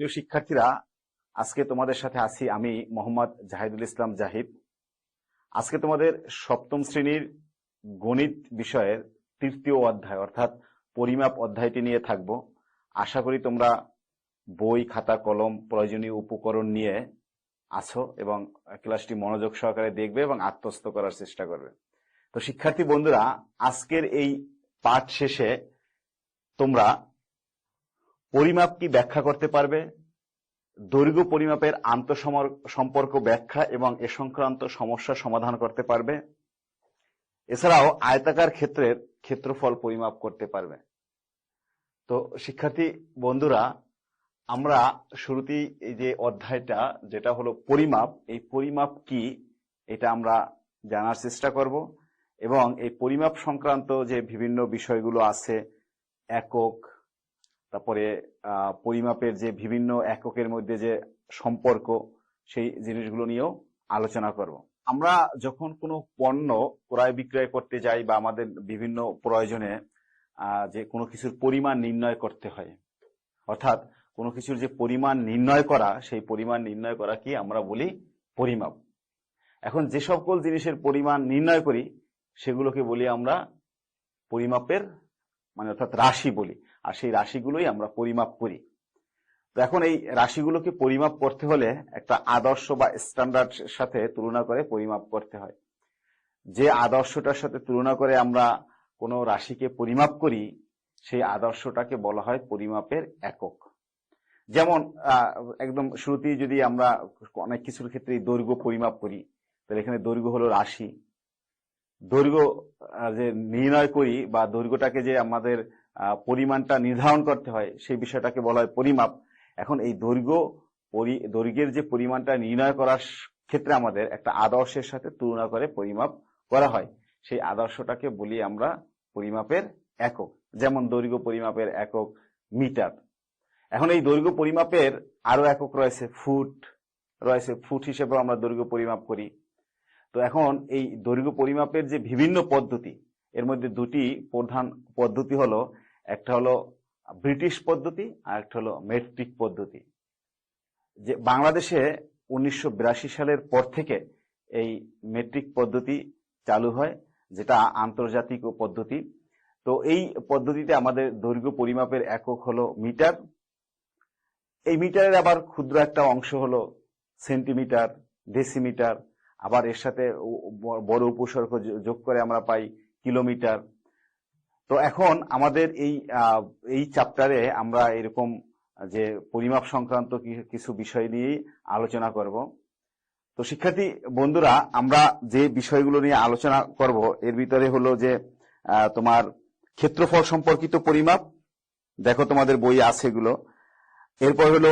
প্রিয় শিক্ষার্থীরা, আজকে তোমাদের সাথে আছি আমি মোহাম্মদ জাহিদুল ইসলাম জাহিদ। আজকে তোমাদের সপ্তম শ্রেণীর গণিত বিষয়ের তৃতীয় অধ্যায় অর্থাৎ পরিমাপ অধ্যায়টি নিয়ে থাকব। আশা করি তোমরা বই, খাতা, কলম, প্রয়োজনীয় উপকরণ নিয়ে আছো এবং ক্লাসটি মনোযোগ সহকারে দেখবে এবং আত্মস্থ করার চেষ্টা করবে। তো শিক্ষার্থী বন্ধুরা, আজকের এই পাঠ শেষে তোমরা পরিমাপ কি ব্যাখ্যা করতে পারবে, দৈর্ঘ্য পরিমাপের আন্তঃসম্পর্ক ব্যাখ্যা এবং এ সংক্রান্ত সমস্যা সমাধান করতে পারবে। এছাড়াও আয়তাকার ক্ষেত্রের ক্ষেত্রফল পরিমাপ করতে পারবে। তো শিক্ষার্থী বন্ধুরা, আমরা শুরুতেই এই যে অধ্যায়টা যেটা হলো পরিমাপ, এই পরিমাপ কি এটা আমরা জানার চেষ্টা করব এবং এই পরিমাপ সংক্রান্ত যে বিভিন্ন বিষয়গুলো আছে, একক, তারপরে পরিমাপের যে বিভিন্ন এককের মধ্যে যে সম্পর্ক, সেই জিনিসগুলো নিয়েও আলোচনা করব। আমরা যখন কোনো পণ্য ক্রয় বিক্রয় করতে যাই বা আমাদের বিভিন্ন প্রয়োজনে যে কোনো কিছুর পরিমাণ নির্ণয় করতে হয়, অর্থাৎ কোনো কিছুর যে পরিমাণ নির্ণয় করা, সেই পরিমাণ নির্ণয় করা কি আমরা বলি পরিমাপ। এখন যে সকল জিনিসের পরিমাণ নির্ণয় করি সেগুলোকে বলি আমরা পরিমাপের অর্থাৎ রাশি বলি, আর সেই রাশিগুলোই আমরা পরিমাপ করি। তো এখন এই রাশিগুলোকে পরিমাপ করতে হলে একটা আদর্শ বা স্ট্যান্ডার্ড সাথে তুলনা করে পরিমাপ করতে হয়। যে আদর্শটার সাথে তুলনা করে আমরা কোনো রাশিকে পরিমাপ করি, সেই আদর্শটাকে বলা হয় পরিমাপের একক। যেমন একদম শুরুতেই যদি আমরা অনেক কিছুর ক্ষেত্রে দৈর্ঘ্য পরিমাপ করি, তাহলে এখানে দৈর্ঘ্য হলো রাশি। দৈর্ঘ্য যে নির্ণয় করি বা দৈর্ঘ্যটাকে যে আমাদের পরিমাণটা নির্ধারণ করতে হয়, সেই বিষয়টাকে বলা হয় পরিমাপ। এখন এই দৈর্ঘ্যের যে পরিমাণটা নির্ণয় করার ক্ষেত্রে আমাদের একটা আদর্শের সাথে তুলনা করে পরিমাপ করা হয়, সেই আদর্শটাকে বলি আমরা পরিমাপের একক। যেমন দৈর্ঘ্য পরিমাপের একক মিটার। এখন এই দৈর্ঘ্য পরিমাপের আরো একক রয়েছে, ফুট হিসেবেও আমরা দৈর্ঘ্য পরিমাপ করি। তো এখন এই দৈর্ঘ্য পরিমাপের যে বিভিন্ন পদ্ধতি, এর মধ্যে দুটি প্রধান পদ্ধতি হলো, একটা হলো ব্রিটিশ পদ্ধতি আর একটা হলো মেট্রিক পদ্ধতি। যে বাংলাদেশে 1982 সালের পর থেকে এই মেট্রিক পদ্ধতি চালু হয়, যেটা আন্তর্জাতিক পদ্ধতি। তো এই পদ্ধতিতে আমাদের দৈর্ঘ্য পরিমাপের একক হলো মিটার। এই মিটারের আবার ক্ষুদ্র একটা অংশ হলো সেন্টিমিটার, ডেসিমিটার, আবার এর সাথে বড় উপসর্গ যোগ করে আমরা পাই কিলোমিটার। তো এখন আমাদের এই চ্যাপ্টারে আমরা এরকম যে পরিমাপ সংক্রান্ত কিছু বিষয় নিয়েই আলোচনা করব। তো শিক্ষার্থী বন্ধুরা, আমরা যে বিষয়গুলো নিয়ে আলোচনা করব এর ভিতরে হলো যে তোমার ক্ষেত্রফল সম্পর্কিত পরিমাপ, দেখো তোমাদের বই আছে এগুলো। এরপর হলো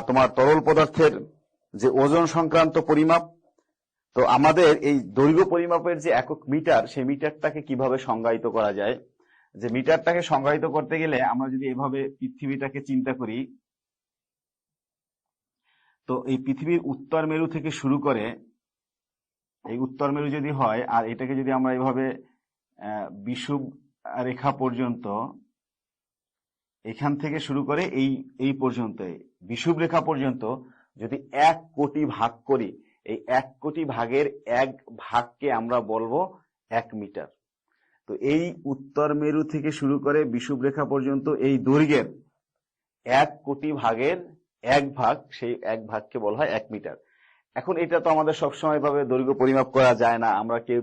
তোমার তরল পদার্থের যে ওজন সংক্রান্ত পরিমাপ। তো আমাদের এই দৈর্ঘ্য পরিমাপের যে একক মিটার, সেই মিটারটাকে কিভাবে সংজ্ঞায়িত করা যায়। যে মিটারটাকে সংজ্ঞায়িত করতে গেলে আমরা যদি এভাবে পৃথিবীটাকে চিন্তা করি, তো এই পৃথিবীর উত্তর মেরু থেকে শুরু করে, এই উত্তর মেরু যদি হয় আর এটাকে যদি আমরা এভাবে বিষুব রেখা পর্যন্ত, এখান থেকে শুরু করে এই পর্যন্ত বিষুব রেখা পর্যন্ত যদি 1 কোটি ভাগ করি, এই 1 কোটি ভাগের 1 ভাগকে আমরা বলবো 1 মিটার। তো এই উত্তর মেরু থেকে শুরু করে বিষুব রেখা পর্যন্ত এই দৈর্ঘ্যের 1 কোটি ভাগের 1 ভাগ, সেই 1 ভাগকে বলা হয় 1 মিটার। এখন এটা তো আমাদের সবসময় ভাবে দৈর্ঘ্য পরিমাপ করা যায় না। আমরা কেউ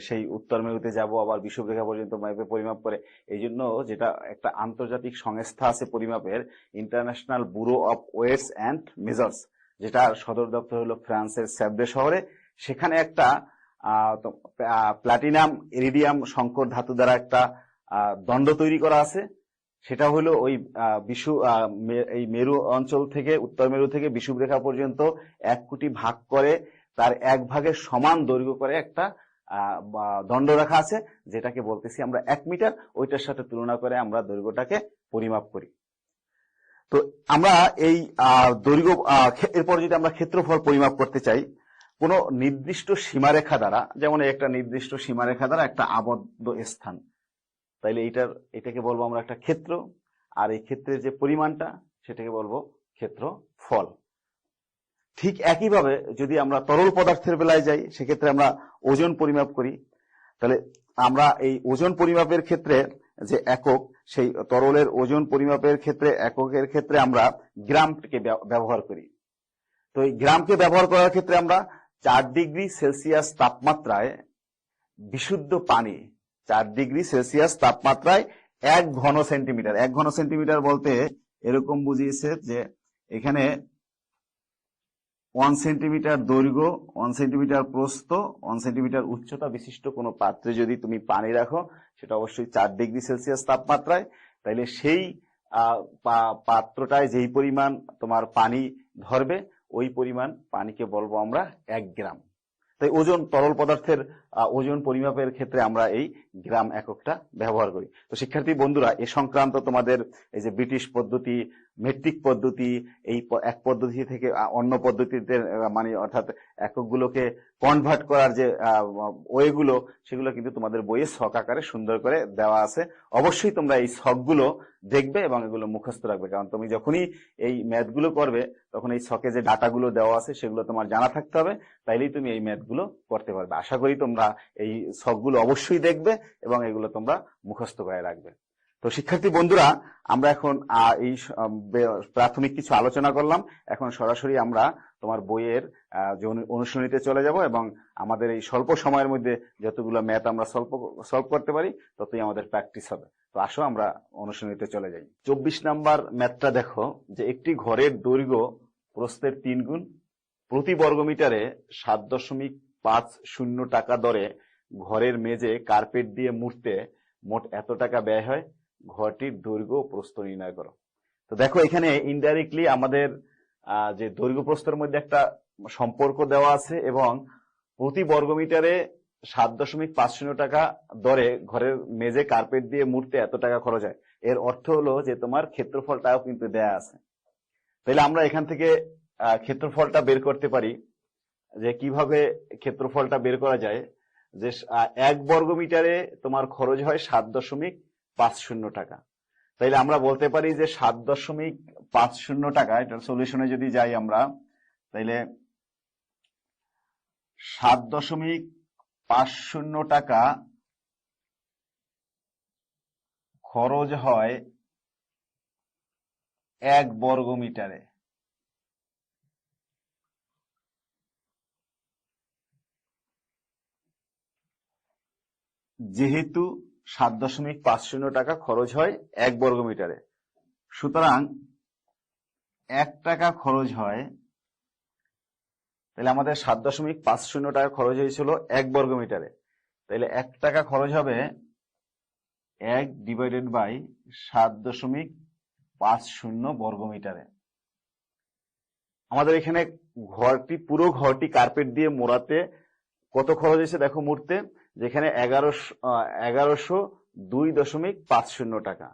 সেই উত্তর মেরুতে যাব আবার বিষুব রেখা পর্যন্ত পরিমাপ করে। এই জন্য যেটা একটা আন্তর্জাতিক সংস্থা আছে পরিমাপের, International Bureau of Weights and Measures, যেটা সদর দপ্তর হলো ফ্রান্সের স্যাবডে শহরে। সেখানে একটা প্লাটিনাম ইরিডিয়াম সংকর ধাতু দ্বারা একটা দণ্ড তৈরি করা আছে। সেটা হলো ওই এই মেরু অঞ্চল থেকে, উত্তর মেরু থেকে বিষুব রেখা পর্যন্ত 1 কোটি ভাগ করে তার 1 ভাগের সমান দৈর্ঘ্য করে একটা দণ্ড রেখা আছে, যেটাকে বলতেছি আমরা 1 মিটার। ওইটার সাথে তুলনা করে আমরা দৈর্ঘ্যটাকে পরিমাপ করি। তো আমরা এই দৈর্ঘ্য, এরপর যদি আমরা ক্ষেত্রফল পরিমাপ করতে চাই কোন নির্দিষ্ট সীমারেখা দ্বারা, যেমন একটা নির্দিষ্ট সীমারেখা দ্বারা একটা আবদ্ধ স্থান, তাইলে এটাকে বলবো আমরা একটা ক্ষেত্র। আর এই ক্ষেত্রের যে পরিমাণটা, সেটাকে বলবো ক্ষেত্রফল। ঠিক একইভাবে যদি আমরা তরল পদার্থের বেলায় যাই, সেক্ষেত্রে আমরা ওজন পরিমাপ করি। তাহলে আমরা এই ওজন পরিমাপের ক্ষেত্রে যে একক, সেই তরলের ওজন পরিমাপের ক্ষেত্রে এককের ক্ষেত্রে আমরা গ্রামকে ব্যবহার করি। তো এই গ্রামকে ব্যবহার করার ক্ষেত্রে আমরা 4 ডিগ্রি সেলসিয়াস তাপমাত্রায় বিশুদ্ধ পানি, 4 ডিগ্রি সেলসিয়াস তাপমাত্রায় 1 ঘন সেন্টিমিটার, 1 ঘন সেন্টিমিটার বলতে এরকম বুঝিয়েছে যে এখানে 1 সেন্টিমিটার দৈর্ঘ্য, 1 সেন্টিমিটার প্রস্থ, 1 সেন্টিমিটার উচ্চতা বিশিষ্ট কোনো পাত্রে যদি তুমি পানি রাখো, সেটা অবশ্যই 4 ডিগ্রি সেলসিয়াস তাপমাত্রায়, তাইলে সেই পাত্রটায় যেই পরিমাণ তোমার পানি ধরবে, ওই পরিমাণ পানিকে বলবো আমরা 1 গ্রাম। তাই ওজন, তরল পদার্থের ওজন পরিমাপের ক্ষেত্রে আমরা এই গ্রাম এককটা ব্যবহার করি। তো শিক্ষার্থী বন্ধুরা, এ সংক্রান্ত তোমাদের এই যে ব্রিটিশ পদ্ধতি, মেট্রিক পদ্ধতি, এই এক পদ্ধতি থেকে অন্য পদ্ধতিতে মানে অর্থাৎ এককগুলোকে কনভার্ট করার যে ওয়েগুলো, সেগুলো কিন্তু তোমাদের বইয়ে ছক আকারে সুন্দর করে দেওয়া আছে। অবশ্যই তোমরা এই ছকগুলো দেখবে এবং এগুলো মুখস্থ রাখবে, কারণ তুমি যখনই এই ম্যাথগুলো করবে তখন এই ছকে যে ডাটাগুলো দেওয়া আছে সেগুলো তোমার জানা থাকতে হবে, তাইলেই তুমি এই ম্যাথগুলো করতে পারবে। আশা করি তোমরা এই ছকগুলো অবশ্যই দেখবে এবং এগুলো তোমরা মুখস্থ করে রাখবে। তো শিক্ষার্থী বন্ধুরা, আমরা এখন এই প্রাথমিক কিছু আলোচনা করলাম। এখন সরাসরি আমরা তোমার বইয়ের অনুশীলনীতে চলে যাব এবং আমাদের এই স্বল্প সময়ের মধ্যে যতগুলো ম্যাথ আমরা সলভ করতে পারি ততই আমাদের প্র্যাকটিস হবে। তো আসো আমরা অনুশীলনীতে চলে যাই। 24 নাম্বার ম্যাথটা দেখো, যে একটি ঘরের দৈর্ঘ্য প্রস্থের 3 গুণ, প্রতি বর্গমিটারে 7.50 টাকা দরে ঘরের মেঝে কার্পেট দিয়ে মুড়তে মোট এত টাকা ব্যয় হয়, ঘরটির দৈর্ঘ্য ও প্রস্থ নির্ণয় করো। তো দেখো, এখানে ইনডাইরেক্টলি আমাদের যে দৈর্ঘ্য প্রস্থের মধ্যে একটা সম্পর্ক দেওয়া আছে এবং প্রতি বর্গমিটারে 7.50 টাকা দরে ঘরের মেঝে কার্পেট দিয়ে মুড়তে এত টাকা খরচ হয়। এর অর্থ হলো যে তোমার ক্ষেত্রফলটাও কিন্তু দেয়া আছে। তাহলে আমরা এখান থেকে ক্ষেত্রফলটা বের করতে পারি। যে কিভাবে ক্ষেত্রফলটা বের করা যায়, যে 1 বর্গমিটারে তোমার খরচ হয় 7.50 টাকা। তাইলে আমরা বলতে পারি যে 7.50 টাকা, এটার সলিউশনে যদি যাই আমরা, তাইলে 7.50 টাকা খরচ হয় 1 বর্গমিটারে। যেহেতু 7.50 টাকা খরচ হয় 1 বর্গমিটারে, সুতরাং 1 টাকা খরচ হয়, তাহলে আমাদের 7.50 টাকা খরচ হয়েছিল 1 বর্গমিটারে, তাহলে 1 টাকা খরচ হবে 1 ডিভাইডেড বাই 7.50 বর্গমিটারে। আমাদের এখানে পুরো ঘরটি কার্পেট দিয়ে মোড়াতে কত খরচ হয়েছে দেখো মুড়তে, যেখানে 1102.50 টাকা।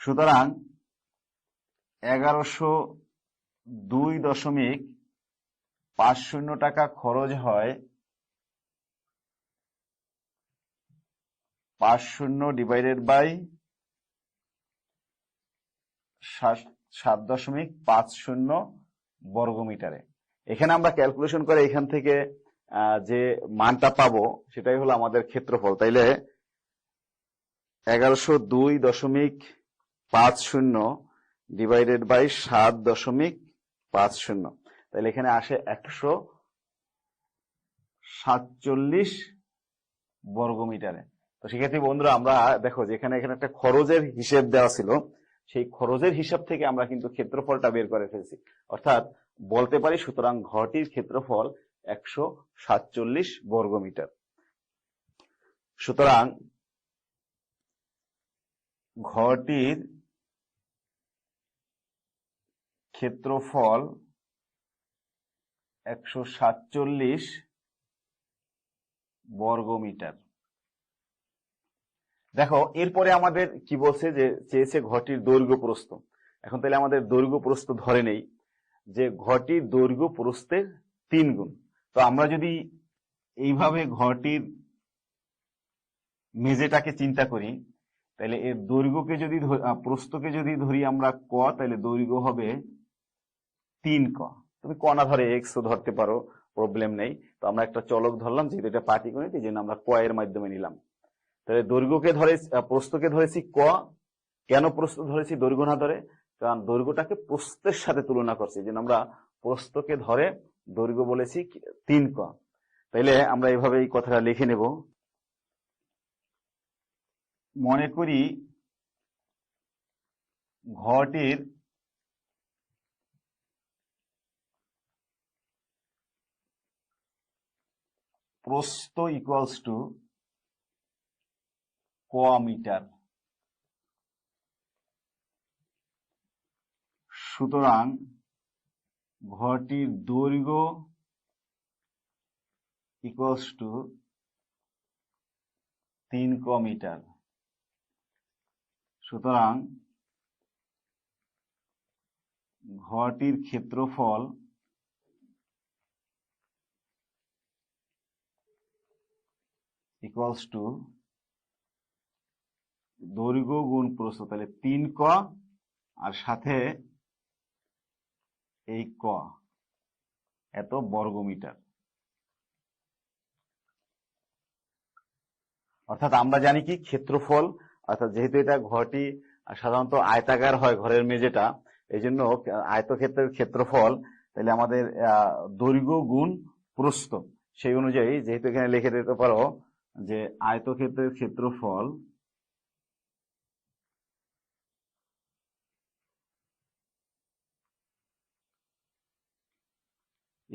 সুতরাং 1102.50 টাকা খরচ হয় 50 ডিভাইডেড বাই 7.50 বর্গমিটারে। এখানে আমরা ক্যালকুলেশন করে এখান থেকে যে মানটা পাবো সেটাই হলো আমাদের ক্ষেত্রফল। তাইলে 1102.50 ডিভাইডেড বাই 7.50, তাহলে এখানে আসে 147 বর্গমিটারে। তো সেক্ষেত্রে বন্ধুরা, আমরা দেখো যে এখানে একটা খরচের হিসেব দেওয়া ছিল, সেই খরচের হিসাব থেকে আমরা কিন্তু ক্ষেত্রফলটা বের করে ফেলছি। অর্থাৎ বলতে পারি, সুতরাং ঘরটির ক্ষেত্রফল 147 বর্গমিটার। সুতরাং ঘরটির ক্ষেত্রফল 147 বর্গমিটার। দেখো, এরপরে আমাদের কি বলছে, যে চেয়েছে ঘরটির দৈর্ঘ্য প্রস্থ। এখন তাহলে আমাদের দৈর্ঘ্য প্রস্থ ধরে নেই যে ঘরটির দৈর্ঘ্য প্রস্থের 3 গুণ। তো আমরা যদি এইভাবে ঘরটির মেঝেটাকে চিন্তা করি, তাহলে এর দৈর্ঘ্যকে যদি প্রস্থকে যদি ধরি আমরা ক, তাহলে দৈর্ঘ্য হবে 3 ক। তুমি ক না ধরে এক্স ও ধরতে পারো, প্রবলেম নেই। তো আমরা একটা চলক ধরলাম, যেহেতু এটা পাটিগণিত এই জন্য আমরা ক এর মাধ্যমে নিলাম। তাহলে দৈর্ঘ্যকে ধরে প্রস্থকে ধরেছি ক। কেন প্রস্থ ধরেছি দৈর্ঘ্য না ধরে? কারণ দৈর্ঘ্যটাকে প্রস্থের সাথে তুলনা করছি, এই জন্য আমরা প্রস্থকে ধরে দৈর্ঘ্য বলেছি 3 ক। তাইলে আমরা এইভাবে এই কথাটা লিখে নেব। মনে করি ঘরটির প্রস্থ ইকুয়ালস টু ক মিটার। সুতরাং ঘরটির দৈর্ঘ্য ইকুয়ালস টু 3 ক মিটার। সুতরাং ঘরটির ক্ষেত্রফল ইকুয়ালস টু দৈর্ঘ্য গুণ প্রস্থ, তাহলে 3 ক আর সাথে এই ক, এত বর্গমিটার। অর্থাৎ আমরা জানি কি ক্ষেত্রফল, অর্থাৎ যেহেতু এটা ঘরটি সাধারণত আয়তাকার হয় ঘরের মেঝেটা, এই জন্য আয়তক্ষেত্রের ক্ষেত্রফল, তাহলে আমাদের দৈর্ঘ্য গুণ প্রস্থ, সেই অনুযায়ী যেহেতু এখানে লিখে দিতে পারো যে আয়তক্ষেত্রের ক্ষেত্রফল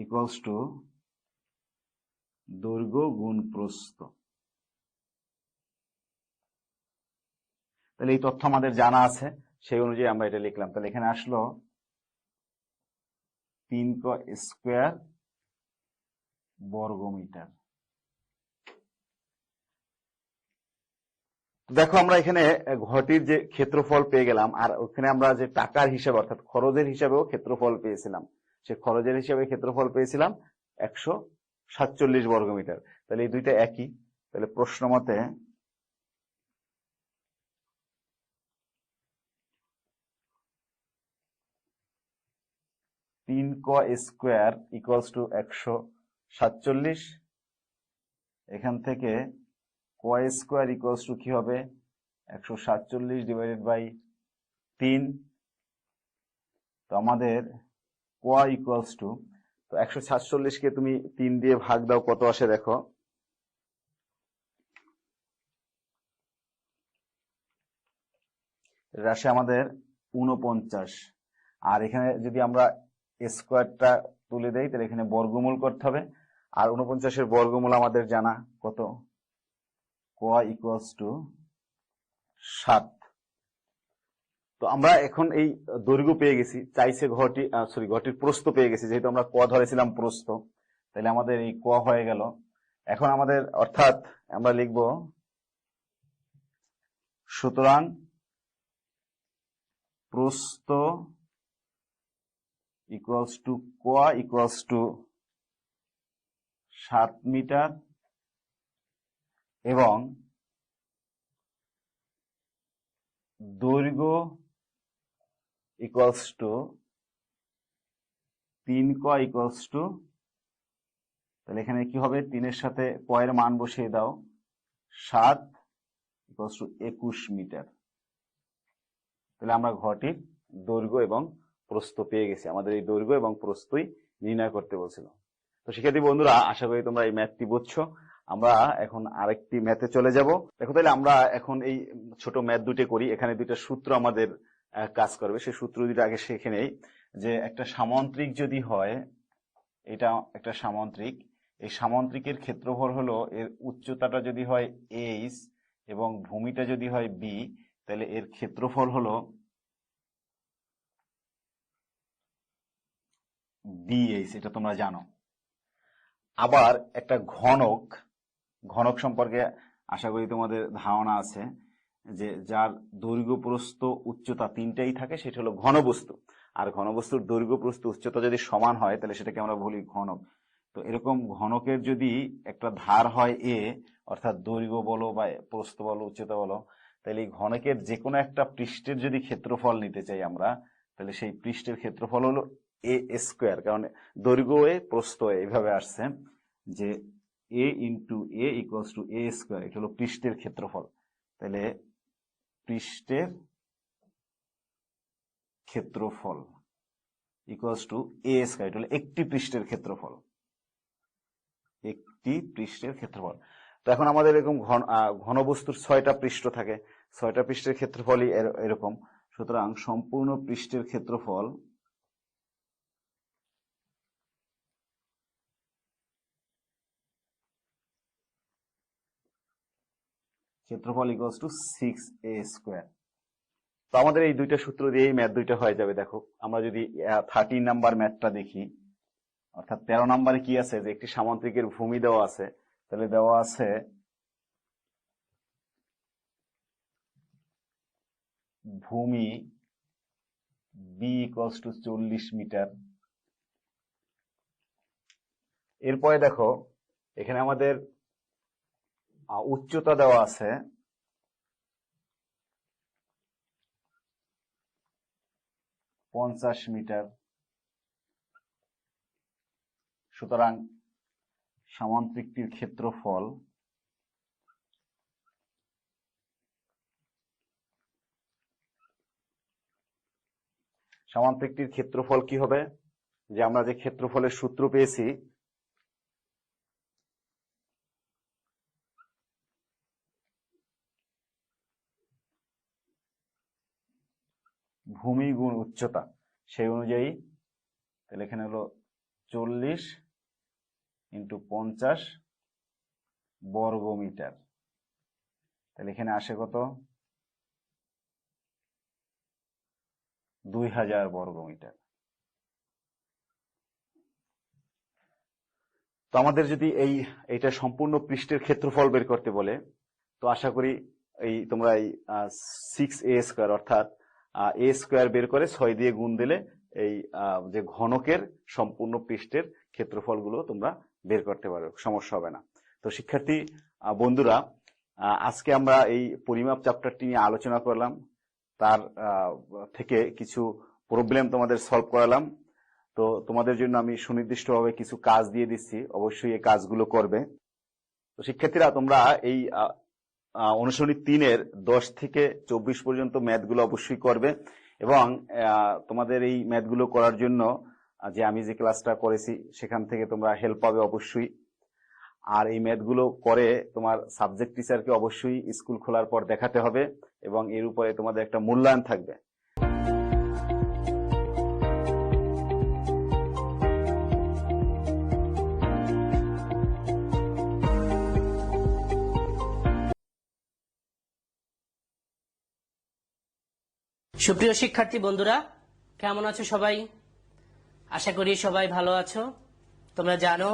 ইকুয়ালস টু দৈর্ঘ্য গুণ প্রস্থ। তাহলে এই তথ্য আমাদের জানা আছে, সেই অনুযায়ী আমরা এটা লিখলাম। তাহলে এখানে আসলো 3 ক স্কোয়ার বর্গমিটার। দেখো আমরা এখানে ঘরটির যে ক্ষেত্রফল পেয়ে গেলাম, আর ওখানে আমরা যে টাকার হিসাবে অর্থাৎ খরচের হিসাবেও ক্ষেত্রফল পেয়েছিলাম। সে খরচের হিসাবে ক্ষেত্রফল পেয়েছিলাম 147 বর্গমিটার। তাহলে এই দুইটা একই। তাহলে প্রশ্ন মতে তিন ক স্কোয়ার ইকুয়ালস টু 147। এখান থেকে ক স্কোয়ার ইকুয়ালস টু কি হবে? 147 ডিভাইডেড বাই 3। তো আমাদের ক ইকুয়ালস টু, তো 147 কে তুমি 3 দিয়ে ভাগ দাও, কত আসে দেখো। এটা আসে আমাদের 49। আর এখানে যদি আমরা স্কোয়ারটা তুলে দেই, তাহলে এখানে বর্গমূল করতে হবে। আর 49-এর বর্গমূল আমাদের জানা কত? ক ইকুয়ালস টু 7। তো আমরা এখন এই দৈর্ঘ্য পেয়ে গেছি, চাইছে ঘরটির প্রস্থ পেয়ে গেছি, যেহেতু আমরা ক ধরেছিলাম প্রস্থ, তাহলে আমাদের এই ক হয়ে গেল। এখন আমাদের অর্থাৎ আমরা লিখব সুতরাং প্রস্থ ইকুয়ালস টু ক ইকুয়ালস টু 7 মিটার এবং দৈর্ঘ্য ইকুয়ালস টু 3 ক ইকুয়ালস টু, তাহলে এখানে কি হবে? 3-এর সাথে ক এর মান বসিয়ে দাও, 7 ইকুয়ালস টু 21 মিটার। তাহলে আমরা ঘরটির দৈর্ঘ্য এবং প্রস্থ পেয়ে গেছি। আমাদের এই দৈর্ঘ্য এবং প্রস্থই নির্ণয় করতে বলছিল। তো শিক্ষার্থী বন্ধুরা, আশা করি তোমরা এই ম্যাথটি বুঝছো। আমরা এখন আরেকটি ম্যাথে চলে যাব। দেখো, তাহলে আমরা এখন এই ছোট ম্যাথ দুটো করি। এখানে দুইটা সূত্র আমাদের কাজ করবে, সেই সূত্র দুটো আগে শিখে নেই। যে একটা সামান্তরিক যদি হয়, এটা একটা সামান্তরিক, এই সামান্তরিকের ক্ষেত্রফল হলো, এর উচ্চতাটা যদি হয় এইচ এবং ভূমিটা যদি হয় বি, তাহলে এর ক্ষেত্রফল হলো ডিএইচ, এটা তোমরা জানো। আবার একটা ঘনক সম্পর্কে আশা করি তোমাদের ধারণা আছে, যে যার দৈর্ঘ্য প্রস্থ উচ্চতা তিনটাই থাকে, সেটা হলো ঘনবস্তু। আর ঘনবস্তুর দৈর্ঘ্য প্রস্থ উচ্চতা যদি সমান হয়, তাহলে সেটাকে আমরা বলি ঘনক। তো এরকম ঘনকের যদি একটা ধার হয় এ, অর্থাৎ দৈর্ঘ্য বলো বা প্রস্থ বলো উচ্চতা বলো, তাহলে এই ঘনকের যে কোনো একটা পৃষ্ঠের যদি ক্ষেত্রফল নিতে চাই আমরা, তাহলে সেই পৃষ্ঠের ক্ষেত্রফল হলো এ স্কোয়ার, কারণ দৈর্ঘ্য এ প্রস্থ এ এইভাবে আসছে যে a into a equals to a square, এটা হলো পৃষ্ঠের ক্ষেত্রফল। তাহলে পৃষ্ঠের ক্ষেত্রফল ইকুয়ালস টু এ স্কোয়ার, এটা হলো একটি পৃষ্ঠের ক্ষেত্রফল, একটি পৃষ্ঠের ক্ষেত্রফল। তো এখন আমাদের এরকম ঘনবস্তুর 6টা পৃষ্ঠ থাকে, 6টা পৃষ্ঠের ক্ষেত্রফলই এরকম। সুতরাং সম্পূর্ণ পৃষ্ঠের ক্ষেত্রফল ইকুয়ালস টু 6a স্কোয়ার। তো আমাদের এই দুইটা সূত্র দিয়ে এই ম্যাথ দুইটা হয়ে যাবে। দেখো আমরা যদি 13 নাম্বার ম্যাথটা দেখি, অর্থাৎ 13 নাম্বারে কি আছে, যে একটি সামান্তরিকের ভূমি দেওয়া আছে, তাহলে দেওয়া আছে ভূমি বি ইকুয়ালস টু 40 মিটার। এরপরে দেখো এখানে আমাদের উচ্চতা দেওয়া আছে 50 মিটার। সুতরাং সামান্তরিকটির ক্ষেত্রফল কি হবে, যে আমরা যে ক্ষেত্রফলের সূত্র পেয়েছি, ভূমি গুণ উচ্চতা, সেই অনুযায়ী তাহলে এখানে হলো 40 ইন্টু 50 বর্গ মিটার। তাহলে এখানে আসে কত, 2000 বর্গ মিটার। তো আমাদের যদি এইটা সম্পূর্ণ পৃষ্ঠের ক্ষেত্রফল বের করতে বলে, তো আশা করি তোমরা এই 6a স্কোয়ার অর্থাৎ a স্কোয়ার বের করে 6 দিয়ে গুণ দিলে এই যে ঘনকের সম্পূর্ণ পৃষ্ঠের ক্ষেত্রফলগুলো তোমরা বের করতে পারো, সমস্যা হবে না। তো শিক্ষার্থী বন্ধুরা, আজকে আমরা এই পরিমাপ চ্যাপ্টারটি নিয়ে আলোচনা করলাম, তার থেকে কিছু প্রবলেম তোমাদের সলভ করালাম। তো তোমাদের জন্য আমি সুনির্দিষ্টভাবে কিছু কাজ দিয়ে দিচ্ছি, অবশ্যই এই কাজগুলো করবে। তো শিক্ষার্থীরা তোমরা এই অনুশীলনী 3-এর 10 থেকে 24 পর্যন্ত ম্যাথগুলো অবশ্যই করবে, এবং তোমাদের এই ম্যাথগুলো করার জন্য যে আমি যে ক্লাসটা করেছি সেখান থেকে তোমরা হেল্প পাবে অবশ্যই। আর এই ম্যাথগুলো করে তোমার সাবজেক্ট টিচারকে অবশ্যই স্কুল খোলার পর দেখাতে হবে, এবং এর উপরে তোমাদের একটা মূল্যায়ন থাকবে। সুপ্রিয় শিক্ষার্থী বন্ধুরা, কেমন আছো সবাই? আশা করি সবাই ভালো আছো। তোমরা জানো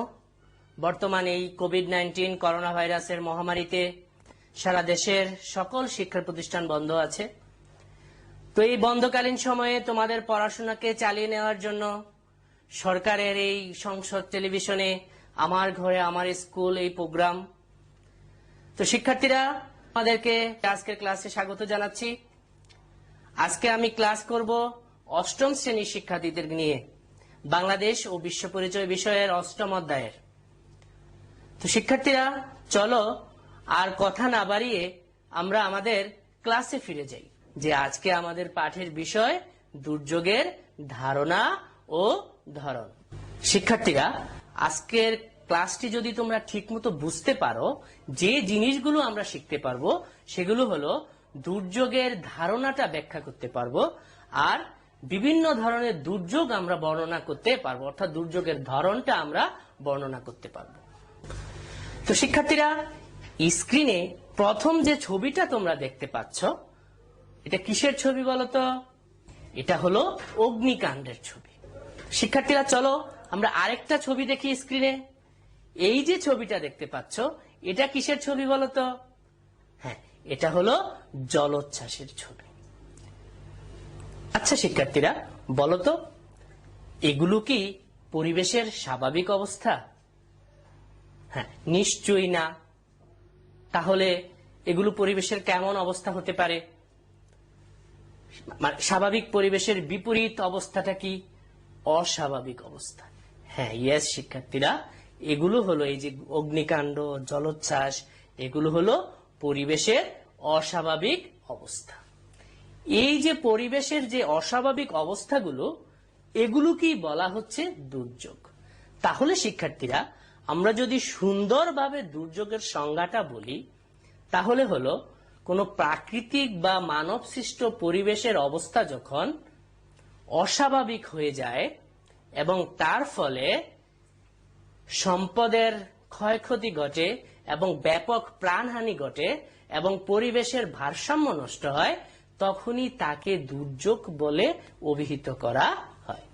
বর্তমানে এই কোভিড-19 করোনা ভাইরাসের মহামারীতে সারা দেশের সকল শিক্ষা প্রতিষ্ঠান বন্ধ আছে। তো এই বন্ধকালীন সময়ে তোমাদের পড়াশোনাকে চালিয়ে নেওয়ার জন্য সরকারের এই সংসদ টেলিভিশনে আমার ঘরে আমার স্কুল এই প্রোগ্রাম। তো শিক্ষার্থীরা, আমাদেরকে আজকের ক্লাসে স্বাগত জানাচ্ছি। আজকে আমি ক্লাস করব 8ম শ্রেণীর শিক্ষার্থীদের নিয়ে বাংলাদেশ ও বিশ্ব পরিচয় বিষয়ের 8ম অধ্যায়ের। তো শিক্ষার্থীরা, চলো আর কথা না বাড়িয়ে আমরা আমাদের ক্লাসে ফিরে যাই। যে আজকে আমাদের পাঠের বিষয় দুর্যোগের ধারণা ও ধরন। শিক্ষার্থীরা, আজকের ক্লাসটি যদি তোমরা ঠিকমতো বুঝতে পারো, যে জিনিসগুলো আমরা শিখতে পারবো সেগুলো হলো দুর্যোগের ধারণাটা ব্যাখ্যা করতে পারবো, আর বিভিন্ন ধরনের দুর্যোগ আমরা বর্ণনা করতে পারবো, অর্থাৎ দুর্যোগের ধরনটা আমরা বর্ণনা করতে পারবো। তো শিক্ষার্থীরা, স্ক্রিনে প্রথম যে ছবিটা তোমরা দেখতে পাচ্ছ, এটা কিসের ছবি বলতো? এটা হলো অগ্নিকাণ্ডের ছবি। শিক্ষার্থীরা, চলো আমরা আরেকটা ছবি দেখি স্ক্রিনে। এই যে ছবিটা দেখতে পাচ্ছ, এটা কিসের ছবি বলতো? হ্যাঁ, এটা হলো জলোচ্ছ্বাসের ছবি। আচ্ছা শিক্ষার্থীরা, বলতো এগুলো কি পরিবেশের স্বাভাবিক অবস্থা? হ্যাঁ, নিশ্চয়ই না। তাহলে এগুলো পরিবেশের কেমন অবস্থা হতে পারে? স্বাভাবিক পরিবেশের বিপরীত অবস্থাটা কি? অস্বাভাবিক অবস্থা। হ্যাঁ, ইয়েস শিক্ষার্থীরা, এগুলো হলো এই যে অগ্নিকাণ্ড, জলোচ্ছ্বাস, এগুলো হলো পরিবেশের অস্বাভাবিক অবস্থা। এই যে পরিবেশের যে অস্বাভাবিক অবস্থাগুলো, এগুলোকেই বলা হচ্ছে দুর্যোগ। তাহলে শিক্ষার্থীরা, আমরা যদি সুন্দরভাবে দুর্যোগের সংজ্ঞাটা বলি, তাহলে হলো কোনো প্রাকৃতিক বা মানব সৃষ্ট পরিবেশের অবস্থা যখন অস্বাভাবিক হয়ে যায় এবং তার ফলে সম্পদের ক্ষয়ক্ষতি ঘটে এবং ব্যাপক প্রাণহানি ঘটে এবং পরিবেশের ভারসাম্য নষ্ট হয়, তখনই তাকে দুর্যোগ বলে অভিহিত করা হয়।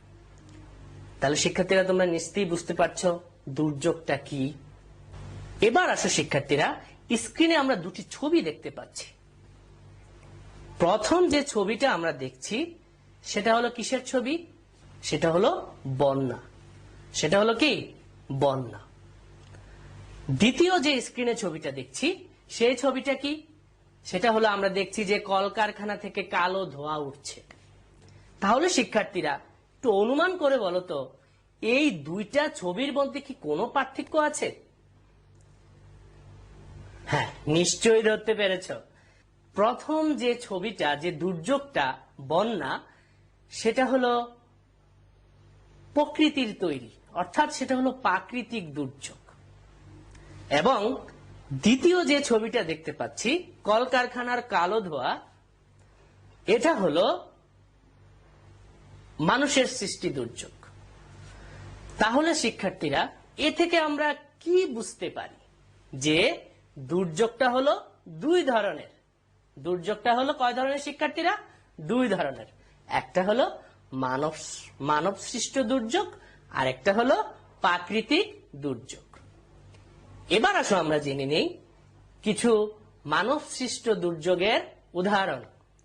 তাহলে শিক্ষার্থীরা, তোমরা নিশ্চয়ই বুঝতে পারছো দুর্যোগটা কি। এবার আসো শিক্ষার্থীরা, স্ক্রিনে আমরা দুটি ছবি দেখতে পাচ্ছি। প্রথম যে ছবিটা আমরা দেখছি সেটা হলো কিসের ছবি? সেটা হলো বন্যা। সেটা হলো কি? বন্যা। দ্বিতীয় যে স্ক্রিনে ছবিটা দেখছি সেই ছবিটা কি? সেটা হলো আমরা দেখছি যে কলকারখানা থেকে কালো ধোঁয়া উঠছে। তাহলে শিক্ষার্থীরা, একটু অনুমান করে বলো তো, এই দুইটা ছবির মধ্যে কি কোনো পার্থক্য আছে? হ্যাঁ, নিশ্চয়ই ধরতে পেরেছ। প্রথম যে ছবিটা, যে দুর্যোগটা বন্যা, সেটা হলো প্রকৃতির তৈরি, অর্থাৎ সেটা হলো প্রাকৃতিক দুর্যোগ। এবং দ্বিতীয় যে ছবিটা দেখতে পাচ্ছি, কলকারখানার কালো ধোঁয়া, এটা হলো মানুষের সৃষ্টি দুর্যোগ। তাহলে শিক্ষার্থীরা, এ থেকে আমরা কি বুঝতে পারি? যে দুর্যোগটা হলো দুই ধরনের। দুর্যোগটা হলো কয় ধরনের শিক্ষার্থীরা? দুই ধরনের। একটা হলো মানব সৃষ্ট দুর্যোগ, আর একটা হলো প্রাকৃতিক দুর্যোগ। এবার আসো আমরা জেনে নেই কিছু মানব সৃষ্ট দুর্যোগের উদাহরণ,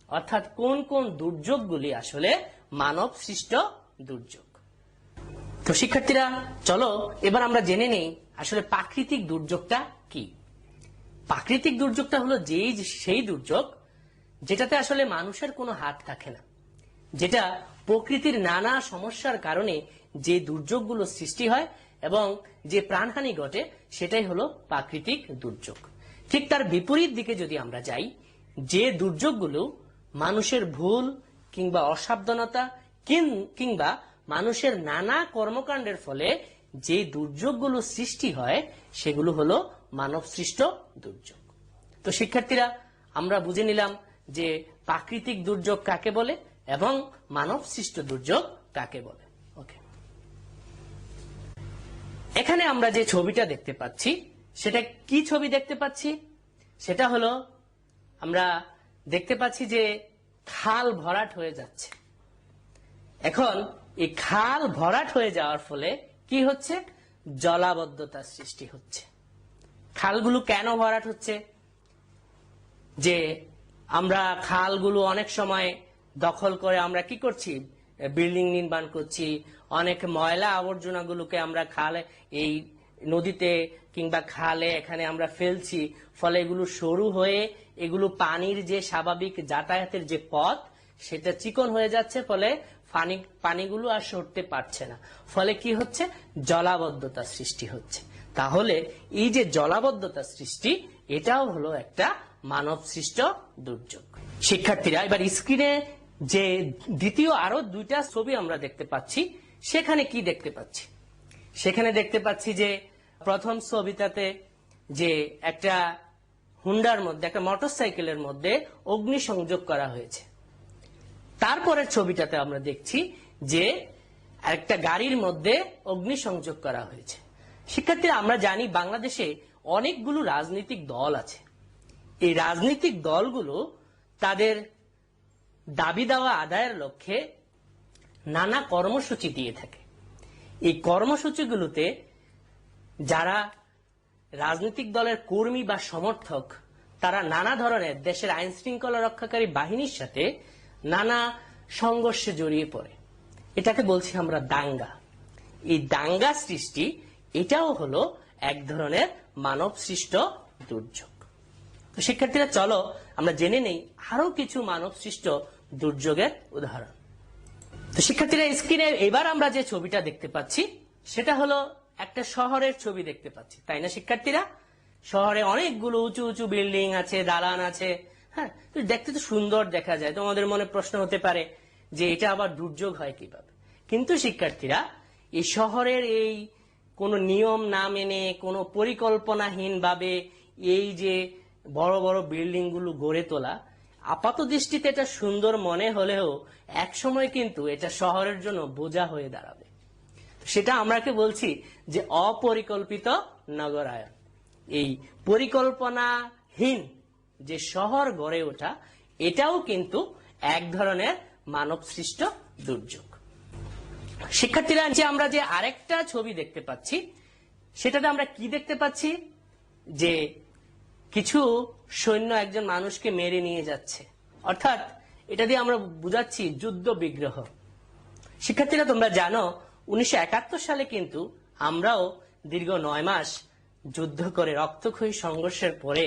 অর্থাৎ কোন কোন দুর্যোগগুলি আসলে মানব সৃষ্ট দুর্যোগ। তো শিক্ষার্থীরা, চলো এবার আমরা জেনে নেই আসলে প্রাকৃতিক দুর্যোগটা কি। প্রাকৃতিক দুর্যোগটা হলো সেই দুর্যোগ যেটাতে আসলে মানুষের কোনো হাত থাকে না, যেটা প্রকৃতির নানা সমস্যার কারণে যে দুর্যোগগুলো সৃষ্টি হয় এবং যে প্রাণহানি ঘটে, সেটাই হলো প্রাকৃতিক দুর্যোগ। ঠিক তার বিপরীত দিকে যদি আমরা যাই, যে দুর্যোগগুলো মানুষের ভুল কিংবা অসাবধানতা কিংবা মানুষের নানা কর্মকাণ্ডের ফলে যে দুর্যোগগুলো সৃষ্টি হয়, সেগুলো হলো মানব সৃষ্ট দুর্যোগ। তো শিক্ষার্থীরা, আমরা বুঝে নিলাম যে প্রাকৃতিক দুর্যোগ কাকে বলে এবং মানব সৃষ্ট দুর্যোগ কাকে বলে। ওকে, এখানে আমরা যে ছবিটা দেখতে পাচ্ছি, সেটা কি ছবি দেখতে পাচ্ছি? সেটা হলো, আমরা দেখতে পাচ্ছি যে খাল ভরাট হয়ে যাচ্ছে। এখন এই খাল ভরাট হয়ে যাওয়ার ফলে কি হচ্ছে? জলাবদ্ধতার সৃষ্টি হচ্ছে। খালগুলো কেন ভরাট হচ্ছে? যে আমরা খালগুলো অনেক সময় দখল করে আমরা কি করছি? বিল্ডিং নির্মাণ করছি। অনেক ময়লা আবর্জনাগুলোকে আমরা খালে, এই নদীতে কিংবা খালে এখানে আমরা ফেলছি। ফলে এগুলো সরু হয়ে এগুলো পানির যে স্বাভাবিক যাতায়াতের যে পথ, সেটা চিকন হয়ে যাচ্ছে। ফলে পানিগুলো আর সরতে পারছে না। ফলে কি হচ্ছে? জলাবদ্ধতার সৃষ্টি হচ্ছে। তাহলে এই যে জলাবদ্ধতার সৃষ্টি, এটাও হলো একটা মানব সৃষ্ট দুর্যোগ। শিক্ষার্থীরা, এবার স্ক্রিনে যে দ্বিতীয় আরো দুইটা ছবি আমরা দেখতে পাচ্ছি, সেখানে কি দেখতে পাচ্ছি? সেখানে দেখতে পাচ্ছি যে প্রথম ছবিটাতে যে একটা হুন্ডার মধ্যে, একটা মোটরসাইকেলের মধ্যে অগ্নিসংযোগ করা হয়েছে। তারপরের ছবিটাতে আমরা দেখছি যে একটা গাড়ির মধ্যে অগ্নিসংযোগ করা হয়েছে। শিক্ষার্থীরা, আমরা জানি বাংলাদেশে অনেকগুলো রাজনৈতিক দল আছে। এই রাজনৈতিক দলগুলো তাদের দাবি দাওয়া আদায়ের লক্ষ্যে নানা কর্মসূচি দিয়ে থাকে। এই কর্মসূচিগুলোতে যারা রাজনৈতিক দলের কর্মী বা সমর্থক, তারা নানা ধরনের দেশের আইন শৃঙ্খলা রক্ষাকারী বাহিনীর সাথে নানা সংঘর্ষে জড়িয়ে পড়ে। এটাকে বলছি আমরা দাঙ্গা। এই দাঙ্গা সৃষ্টি, এটাও হলো এক ধরনের মানব সৃষ্ট দুর্যোগ। তো শিক্ষার্থীরা চলো আমরা জেনে নেই আরো কিছু মানব সৃষ্ট দুর্যোগের উদাহরণ। তো শিক্ষার্থীরা স্ক্রিনে এবার আমরা যে ছবিটা দেখতে পাচ্ছি সেটা হলো একটা শহরের ছবি দেখতে পাচ্ছি, তাই না শিক্ষার্থীরা? শহরে অনেকগুলো উঁচু উঁচু বিল্ডিং আছে, দালান আছে, হ্যাঁ, তো দেখতে তো সুন্দর দেখা যায়। তোমাদের মনে প্রশ্ন হতে পারে যে এটা আবার দুর্যোগ হয় কিভাবে? কিন্তু শিক্ষার্থীরা এই শহরের এই কোনো নিয়ম না মেনে কোনো পরিকল্পনাহীন ভাবে এই যে বড় বড় বিল্ডিং গুলো গড়ে তোলা, আপাত দৃষ্টিতে এটা সুন্দর মনে হলেও এক সময় কিন্তু এটা শহরের জন্য বোঝা হয়ে দাঁড়াবে। সেটা আমরাকে বলছি যে অপরিকল্পিত নগরায়ন। এই পরিকল্পনাহীন যে শহর গড়ে ওঠা, এটাও কিন্তু এক ধরনের মানব সৃষ্ট দুর্যোগ। শিক্ষার্থীরা যে আমরা যে আরেকটা ছবি দেখতে পাচ্ছি সেটাতে আমরা কি দেখতে পাচ্ছি? যে কিছু সৈন্য একজন মানুষকে মেরে নিয়ে যাচ্ছে, অর্থাৎ এটা দিয়ে আমরা বুঝাচ্ছি যুদ্ধ বিগ্রহ। শিক্ষার্থীরা তোমরা জানো 1971 সালে কিন্তু আমরাও দীর্ঘ 9 মাস যুদ্ধ করে রক্তক্ষয়ী সংঘর্ষের পরে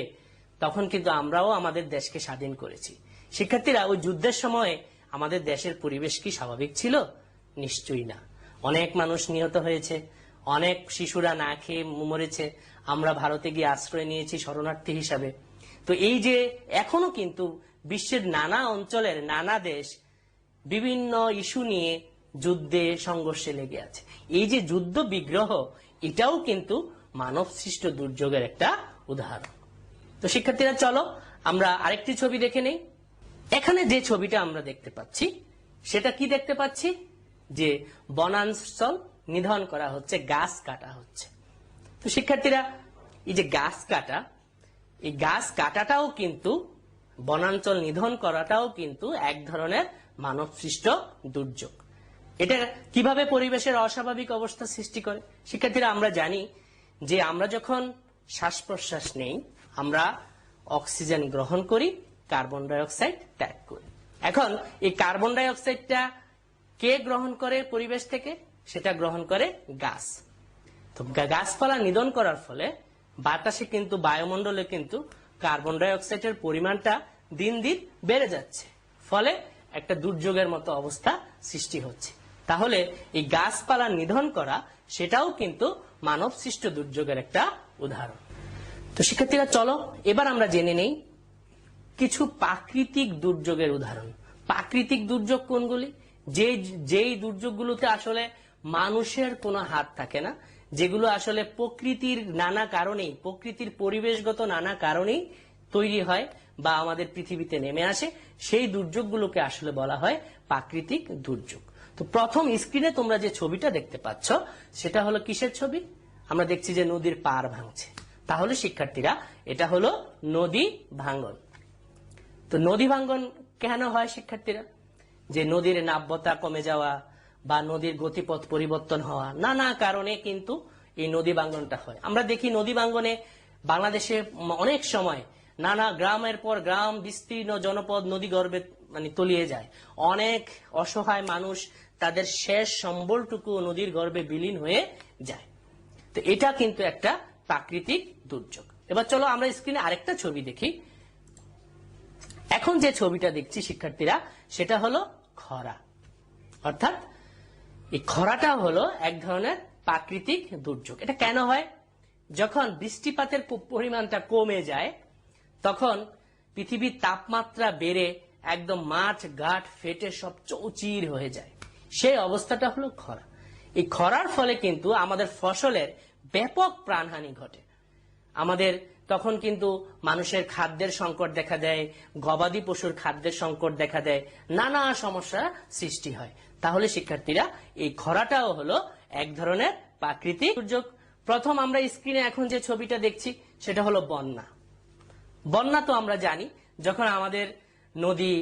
তখন কিন্তু আমরাও আমাদের দেশকে স্বাধীন করেছি। শিক্ষার্থীরা ওই যুদ্ধের সময় আমাদের দেশের পরিবেশ কি স্বাভাবিক ছিল? নিশ্চয়ই না। অনেক মানুষ নিহত হয়েছে, অনেক শিশুরা না খেয়ে মরেছে, আমরা ভারতে গিয়ে আশ্রয় নিয়েছি শরণার্থী হিসাবে। তো এই যে এখনো কিন্তু বিশ্বের নানা অঞ্চলের নানা দেশ বিভিন্ন ইস্যু নিয়ে যুদ্ধে সংঘর্ষে লেগে আছে। এই যে যুদ্ধ বিগ্রহ, এটাও কিন্তু মানব সৃষ্ট দুর্যোগের একটা উদাহরণ। তো শিক্ষার্থীরা চলো আমরা আরেকটি ছবি দেখে নেই। এখানে যে ছবিটা আমরা দেখতে পাচ্ছি সেটা কি দেখতে পাচ্ছি? যে বনাঞ্চল নিধন করা হচ্ছে, গাছ কাটা হচ্ছে। তো শিক্ষার্থীরা এই যে গাছ কাটা, এই গাছ কাটাটাও কিন্তু, বনাঞ্চল নিধন করাটাও কিন্তু এক ধরনের মানব সৃষ্ট দুর্যোগ। এটা কিভাবে পরিবেশের অস্বাভাবিক অবস্থা সৃষ্টি করে? শিক্ষার্থীরা আমরা জানি যে আমরা যখন শ্বাস প্রশ্বাস নেই আমরা অক্সিজেন গ্রহণ করি, কার্বন ডাই অক্সাইড ত্যাগ করি। এখন এই কার্বন ডাই অক্সাইডটা কে গ্রহণ করে পরিবেশ থেকে? সেটা গ্রহণ করে গাছ। তো গাছপালা নিধন করার ফলে বাতাসে কিন্তু, বায়ুমণ্ডলে কিন্তু কার্বন ডাই অক্সাইডের পরিমাণটা দিন দিন বেড়ে যাচ্ছে, ফলে একটা দুর্যোগের মতো অবস্থা সৃষ্টি হচ্ছে। তাহলে এই গাছপালা নিধন করা সেটাও কিন্তু মানব সৃষ্ট দুর্যোগের একটা উদাহরণ। তো শিক্ষার্থীরা চলো এবার আমরা জেনে নেই কিছু প্রাকৃতিক দুর্যোগের উদাহরণ। প্রাকৃতিক দুর্যোগ কোনগুলি? যেই দুর্যোগগুলোতে আসলে মানুষের কোনো হাত থাকে না, যেগুলো আসলে প্রকৃতির নানা কারণেই, প্রকৃতির পরিবেশগত নানা কারণেই তৈরি হয় বা আমাদের পৃথিবীতে নেমে আসে, সেই দুর্যোগগুলোকে আসলে বলা হয় প্রাকৃতিক দুর্যোগ। তো প্রথম স্ক্রিনে তোমরা যে ছবিটা দেখতে পাচ্ছ সেটা হলো কিসের ছবি? আমরা দেখছি যে নদীর পাড় ভাঙছে। তাহলে শিক্ষার্থীরা এটা হলো নদী ভাঙ্গন। তো নদী ভাঙ্গন কেন হয় শিক্ষার্থীরা? যে নদীর নাব্যতা কমে যাওয়া বা নদীর গতিপথ পরিবর্তন হওয়া, নানা কারণে কিন্তু এই নদী ভাঙ্গনটা হয়। আমরা দেখি নদী ভাঙ্গনে বাংলাদেশে অনেক সময় নানা গ্রামের পর গ্রাম, বিস্তীর্ণ জনপদ নদী গর্ভে তলিয়ে যায়। অনেক অসহায় মানুষ তাদের শেষ সম্বলটুকু নদীর গর্ভে বিলীন হয়ে যায়। তো এটা কিন্তু একটা প্রাকৃতিক দুর্যোগ। এবার চলো আমরা স্ক্রিনে আরেকটা ছবি দেখি। এখন যে ছবিটা দেখছি শিক্ষার্থীরা সেটা হলো খরা। অর্থাৎ এই খরাটা হলো এক ধরনের প্রাকৃতিক দুর্যোগ। এটা কেন হয়? যখন বৃষ্টিপাতের পরিমাণটা কমে যায় তখন পৃথিবীর তাপমাত্রা বেড়ে একদম মাঠ ঘাট ফেটে সব চৌচির হয়ে যায়। সেই অবস্থাটা হলো খরা। এই খরার ফলে কিন্তু আমাদের ফসলের ব্যাপক প্রাণহানি ঘটে। আমাদের তখন কিন্তু মানুষের খাদ্যের সংকট দেখা দেয়, গবাদি পশুর খাদ্যের সংকট দেখা দেয়, নানা সমস্যা সৃষ্টি হয়। তাহলে শিক্ষার্থীরা এই খরাটাও হলো এক ধরনের প্রাকৃতিক দুর্যোগ। প্রথম আমরা স্ক্রিনে এখন যে ছবিটা দেখছি সেটা হলো বন্যা। বন্যা তো আমরা জানি যখন আমাদের নদী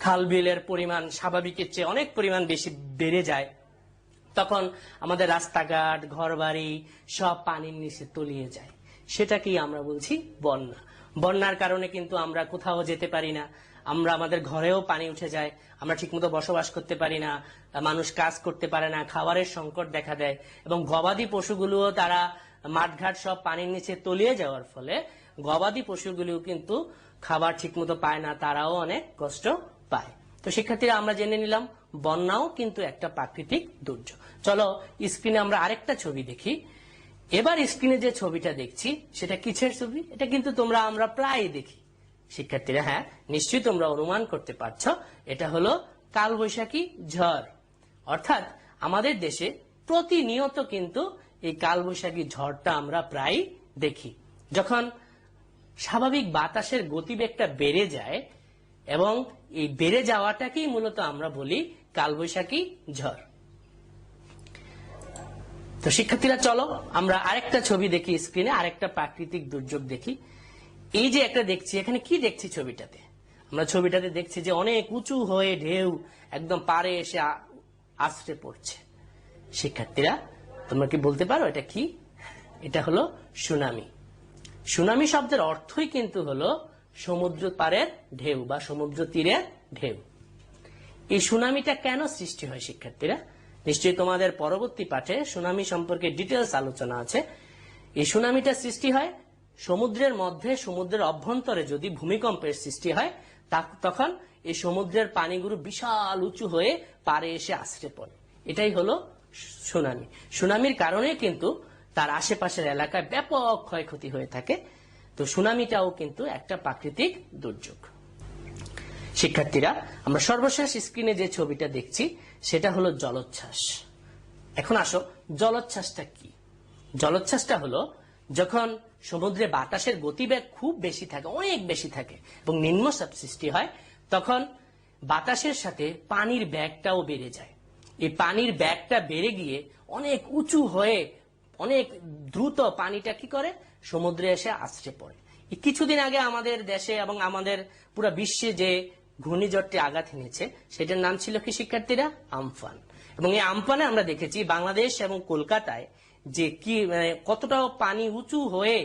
খাল বিলের পরিমাণ স্বাভাবিকের চেয়ে অনেক পরিমাণ বেশি বেড়ে যায়, তখন আমাদের রাস্তাঘাট, ঘরবাড়ি সব পানির নিচে তলিয়ে যায়। সেটাকেই আমরা বলছি বন্যা। বন্যার কারণে কিন্তু আমরা কোথাও যেতে পারি না, আমরা আমাদের ঘরেও পানি উঠে যায়, আমরা ঠিকমতো বসবাস করতে পারি না, মানুষ কাজ করতে পারে না, খাবারের সংকট দেখা দেয় এবং গবাদি পশুগুলোও তারা মাঠঘাট সব পানির নিচে তলিয়ে যাওয়ার ফলে গবাদি পশুগুলিও কিন্তু খাবার ঠিকমতো পায় না, তারাও অনেক কষ্ট পায়। তো শিক্ষার্থীরা আমরা জেনে নিলাম বন্যাও কিন্তু একটা প্রাকৃতিক দুর্যোগ। চলো স্ক্রিনে আমরা আরেকটা ছবি দেখি। এবার স্ক্রিনে যে ছবিটা দেখছি সেটা কিসের ছবি? এটা কিন্তু আমরা প্রায় দেখি শিক্ষার্থীরা। হ্যাঁ, নিশ্চয়ই তোমরা অনুমান করতে পারছো এটা হলো কালবৈশাখী ঝড়। অর্থাৎ আমাদের দেশে প্রতিনিয়ত কিন্তু এই কালবৈশাখী ঝড়টা আমরা প্রায় দেখি। যখন স্বাভাবিক বাতাসের গতিবেগটা বেড়ে যায়, এবং এই বেড়ে যাওয়াটাকেই মূলত আমরা বলি কালবৈশাখী ঝড়। তো শিক্ষার্থীরা চলো আমরা আরেকটা ছবি দেখি স্ক্রিনে, আরেকটা প্রাকৃতিক দুর্যোগ দেখি। এই যে একটা দেখছি, এখানে কি দেখছি ছবিটাতে? আমরা ছবিটাতে দেখছি যে অনেক উঁচু হয়ে ঢেউ একদম পাড়ে এসে আছড়ে পড়ছে। শিক্ষার্থীরা তোমরা কি বলতে পারো এটা কি? এটা হলো সুনামি। সুনামি শব্দের অর্থই কিন্তু হলো সমুদ্র পাড়ের ঢেউ বা সমুদ্র তীরের ঢেউ। এই সুনামিটা কেন সৃষ্টি হয় শিক্ষার্থীরা? নিশ্চয়ই তোমাদের পরবর্তী পাঠে সুনামি সম্পর্কে ডিটেলস আলোচনা আছে। এই সুনামিটা সৃষ্টি হয় সমুদ্রের মধ্যে, সমুদ্রের অভ্যন্তরে যদি ভূমিকম্পের সৃষ্টি হয় তখন এই সমুদ্রের পানিগুলো বিশাল উঁচু হয়ে পাড়ে এসে আছড়ে পড়ে। এটাই হলো সুনামি। সুনামির কারণে কিন্তু তার আশেপাশের এলাকায় ব্যাপক ক্ষয়ক্ষতি হয়ে থাকে। তো সুনামিটাও কিন্তু একটা প্রাকৃতিক দুর্যোগ। শিক্ষার্থীরা আমরা সর্বশেষ স্ক্রিনে যে ছবিটা দেখছি সেটা হলো জলোচ্ছ্বাস। এখন আসো, জলোচ্ছ্বাসটা কি? জলোচ্ছ্বাসটা হলো যখন সমুদ্রে বাতাসের গতিবেগ খুব বেশি থাকে, অনেক বেশি থাকে, এবং নিম্নচাপ সৃষ্টি হয়, তখন বাতাসের সাথে পানির বেগটাও বেড়ে যায়। এই পানির বেগটা বেড়ে গিয়ে অনেক উঁচু হয়ে অনেক দ্রুত পানিটা কি করে সমুদ্রে এসে আছড়ে পড়ে। কিছুদিন আগে আমাদের দেশে এবং আমাদের পুরো বিশ্বে যে ঘূর্ণিঝড়টি আঘাত এনেছে সেটার নাম ছিল কি শিক্ষার্থীরা? আমফান। এবং এই আমফানে আমরা দেখেছি বাংলাদেশ এবং কলকাতায় যে কি কতটা পানি উঁচু হয়ে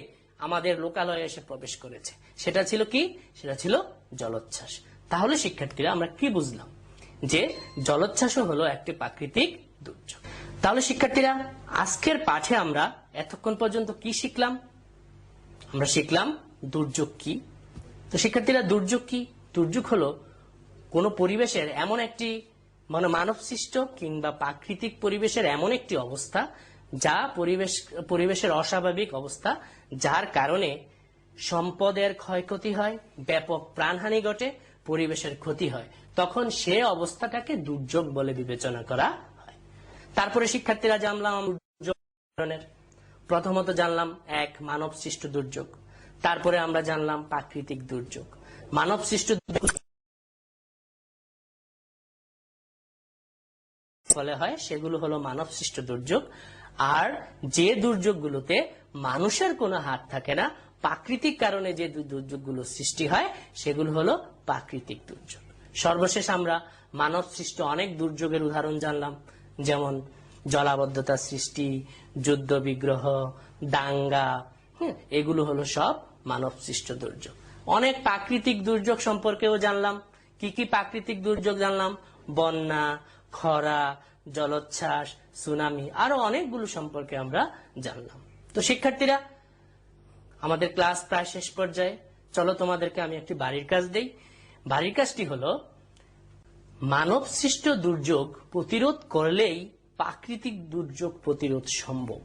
আমাদের লোকালয়ে এসে প্রবেশ করেছে। সেটা ছিল কি? সেটা ছিল জলোচ্ছ্বাস। তাহলে শিক্ষার্থীরা আমরা কি বুঝলাম? যে জলোচ্ছ্বাসও হলো একটি প্রাকৃতিক দুর্যোগ। তাহলে শিক্ষার্থীরা আজকের পাঠে আমরা এতক্ষণ পর্যন্ত কি শিখলাম? আমরা শিখলাম দুর্যোগ কি। তো শিক্ষার্থীরা দুর্যোগ কি? দুর্যোগ হলো কোন পরিবেশের এমন একটি মানব সৃষ্ট কিংবা প্রাকৃতিক পরিবেশের এমন একটি অবস্থা যা পরিবেশের অস্বাভাবিক অবস্থা, যার কারণে সম্পদের ক্ষয়ক্ষতি হয়, ব্যাপক প্রাণহানি ঘটে, পরিবেশের ক্ষতি হয়, তখন সে অবস্থাটাকে দুর্যোগ বলে বিবেচনা করা হয়। তারপরে শিক্ষার্থীরা জানলাম দুর্যোগ ধরনের। প্রথমত জানলাম এক মানব সৃষ্ট দুর্যোগ, তারপরে আমরা জানলাম প্রাকৃতিক দুর্যোগ। মানব সৃষ্ট ফলে হয় সেগুলো হলো মানব সৃষ্ট দুর্যোগ। আর যে দুর্যোগগুলোতে মানুষের কোনো হাত থাকে না, প্রাকৃতিক কারণে যে দুর্যোগগুলো সৃষ্টি হয় সেগুলো হলো প্রাকৃতিক দুর্যোগ। সর্বশেষ আমরা মানব সৃষ্ট অনেক দুর্যোগের উদাহরণ জানলাম, যেমন জলাবদ্ধতা সৃষ্টি, যুদ্ধ বিগ্রহ, দাঙ্গা, এগুলো হলো সব মানব সৃষ্ট দুর্যোগ। অনেক প্রাকৃতিক দুর্যোগ সম্পর্কেও জানলাম। কি কি প্রাকৃতিক দুর্যোগ জানলাম? বন্যা, খরা, জলোচ্ছ্বাস, সুনামি, আরো অনেকগুলো সম্পর্কে আমরা জানলাম। তো শিক্ষার্থীরা আমাদের ক্লাস প্রায় শেষ পর্যায়ে। চলো তোমাদেরকে আমি একটি বাড়ির কাজ দেই। বাড়ির কাজটি হলো মানব সৃষ্ট দুর্যোগ প্রতিরোধ করলেই প্রাকৃতিক দুর্যোগ প্রতিরোধ সম্ভব।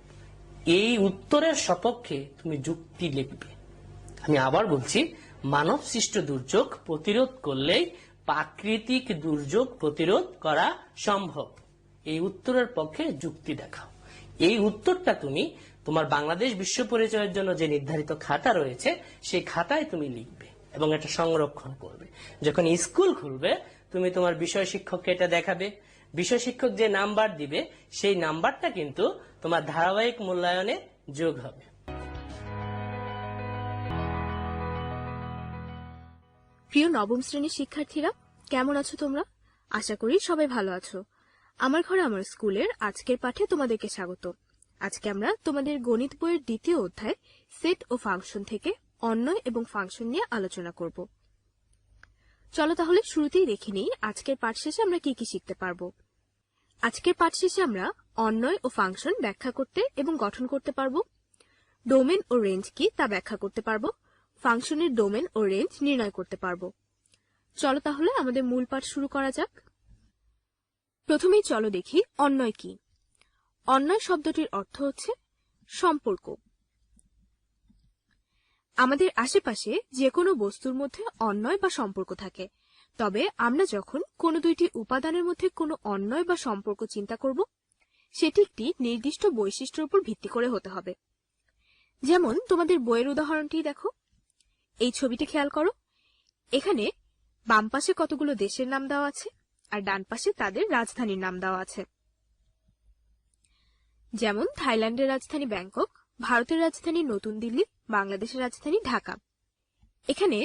এই উত্তরের সপক্ষে তুমি যুক্তি লিখবে। আমি আবার বলছি, মানব সৃষ্ট দুর্যোগ প্রতিরোধ করলেই প্রাকৃতিক দুর্যোগ প্রতিরোধ করা সম্ভব। এই উত্তরের পক্ষে যুক্তি দেখাও। এই উত্তরটা তুমি তোমার বাংলাদেশ বিশ্ব পরিচয়ের জন্য যে নির্ধারিত খাতা রয়েছে সেই খাতায় তুমি লিখবে এবং এটা সংরক্ষণ করবে। যখন স্কুল খুলবে তুমি তোমার বিষয় শিক্ষককে এটা দেখাবে। বিষয় শিক্ষক যে নাম্বার দিবে সেই নাম্বারটা কিন্তু তোমার ধারাবাহিক মূল্যায়নে যোগ হবে। প্রিয় নবম শ্রেণীর শিক্ষার্থীরা, কেমন আছো তোমরা? আশা করি সবাই ভালো আছো। আমার ঘরে আমার স্কুলের আজকের পাঠে তোমাদেরকে স্বাগত। আজকে আমরা তোমাদের গণিত বইয়ের দ্বিতীয় অধ্যায় সেট ও ফাংশন থেকে অন্বয় এবং ফাংশন নিয়ে আলোচনা করব। চলো তাহলে শুরুতেই দেখে নিই আজকের পাঠ শেষে আমরা কি কি শিখতে পারবো। আজকের পাঠ শেষে আমরা অন্বয় ও ফাংশন ব্যাখ্যা করতে এবং গঠন করতে পারবো, ডোমেন ও রেঞ্জ কি তা ব্যাখ্যা করতে পারবো, ফাংশনের ডোমেন ও রেঞ্জ নির্ণয় করতে পারব। চলো তাহলে আমাদের মূল পাঠ শুরু করা যাক। প্রথমেই চলো দেখি অন্বয় কি। অন্বয় শব্দটির অর্থ হচ্ছে সম্পর্ক। আমাদের আশেপাশে যে কোনো বস্তুর মধ্যে অন্বয় বা সম্পর্ক থাকে, তবে আমরা যখন কোনো দুইটি উপাদানের মধ্যে কোনো অন্বয় বা সম্পর্ক চিন্তা করব, সেটি একটি নির্দিষ্ট বৈশিষ্ট্যের উপর ভিত্তি করে হতে হবে। যেমন তোমাদের বইয়ের উদাহরণটি দেখো, এই ছবিটি খেয়াল করো। এখানে বাম পাশে কতগুলো দেশের নাম দেওয়া আছে আর ডান পাশে তাদের রাজধানীর নাম দেওয়া আছে। যেমন থাইল্যান্ডের রাজধানী ব্যাংকক, ভারতের রাজধানী নতুন দিল্লি, বাংলাদেশের রাজধানী ঢাকা। এখানে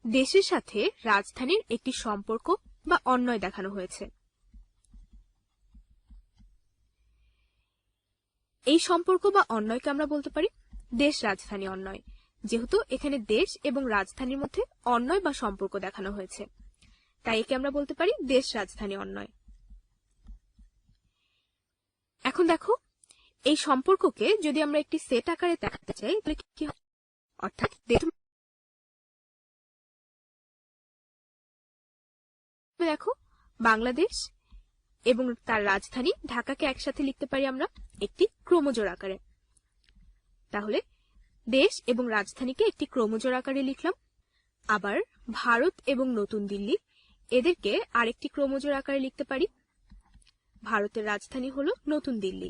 দেশের সাথে রাজধানীর একটি সম্পর্ক বা অন্বয় দেখানো হয়েছে। এই সম্পর্ক বা অন্বয়কে আমরা বলতে পারি দেশ রাজধানী অন্বয়, যেহেতু এখানে দেশ এবং রাজধানীর মধ্যে অন্বয় বা সম্পর্ক দেখানো হয়েছে, তাই একে আমরা বলতে পারি দেশ রাজধানী অন্বয়। এখন দেখো, এই সম্পর্ককে যদি আমরা একটি সেট আকারে দেখাতে চাই তাহলে কি হবে? অর্থাৎ দেখো, বাংলাদেশ এবং তার রাজধানী ঢাকাকে একসাথে লিখতে পারি আমরা একটি ক্রমজোড় আকারে। তাহলে দেশ এবং রাজধানীকে একটি ক্রমজোড় আকারে লিখলাম। আবার ভারত এবং নতুন দিল্লি, এদেরকে আরেকটি ক্রমজোড় আকারে লিখতে পারি। ভারতের রাজধানী হলো নতুন দিল্লি।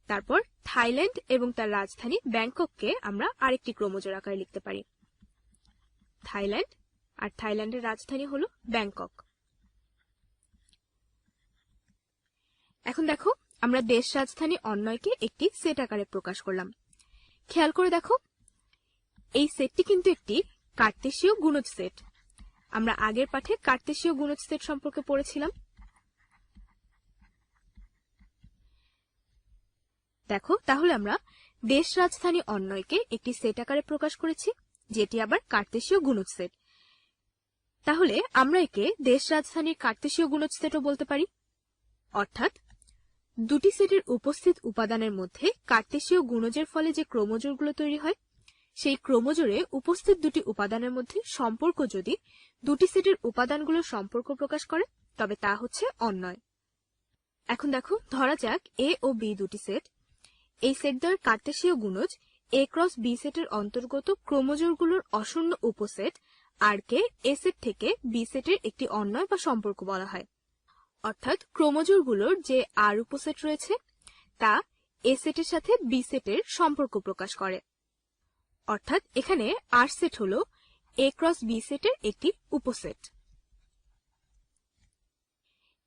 তারপর থাইল্যান্ড এবং তার রাজধানী ব্যাংকককে আমরা আরেকটি ক্রমজোড় আকারে লিখতে পারি। থাইল্যান্ড আর থাইল্যান্ডের রাজধানী হলো ব্যাংকক। এখন দেখো, আমরা দেশ রাজধানী অন্বয়কে একটি সেট আকারে প্রকাশ করলাম। খেয়াল করে দেখো, এই সেটটি কিন্তু একটি কার্তেশীয় গুণজ সেট। আমরা আগের পাঠে কার্তেশীয় গুণজ সেট সম্পর্কে পড়েছিলাম। দেখো, তাহলে আমরা দেশ রাজধানী অন্বয়কে একটি সেট আকারে প্রকাশ করেছি, যেটি আবার কার্তেশীয় গুণজ সেট। তাহলে আমরা একে দেশ রাজধানীর কার্তেশীয় গুণজ সেটও বলতে পারি। অর্থাৎ দুটি সেটের উপস্থিত উপাদানের মধ্যে কার্তেশীয় গুণজের ফলে যে ক্রমজোড়গুলো তৈরি হয়, সেই ক্রমজোড়ে উপস্থিত দুটি উপাদানের মধ্যে সম্পর্ক যদি দুটি সেটের উপাদানগুলোর সম্পর্ক প্রকাশ করে, তবে তা হচ্ছে অন্বয়। এখন দেখো, ধরা যাক এ ও বি দুটি সেট। এই সেট দ্বয়ের কার্তেশীয় গুণজ এ ক্রস বি সেটের অন্তর্গত ক্রমজোড়গুলোর অশূন্য উপসেট আর কে এ সেট থেকে বি সেটের একটি অন্বয় বা সম্পর্ক বলা হয়। অর্থাৎ ক্রমজোড়গুলোর যে আর উপসেট রয়েছে তা এ সেটের সাথে বি সেটের সম্পর্ক প্রকাশ করে। অর্থাৎ এখানে আর সেট হলো এ ক্রস বি সেটের একটি উপসেট।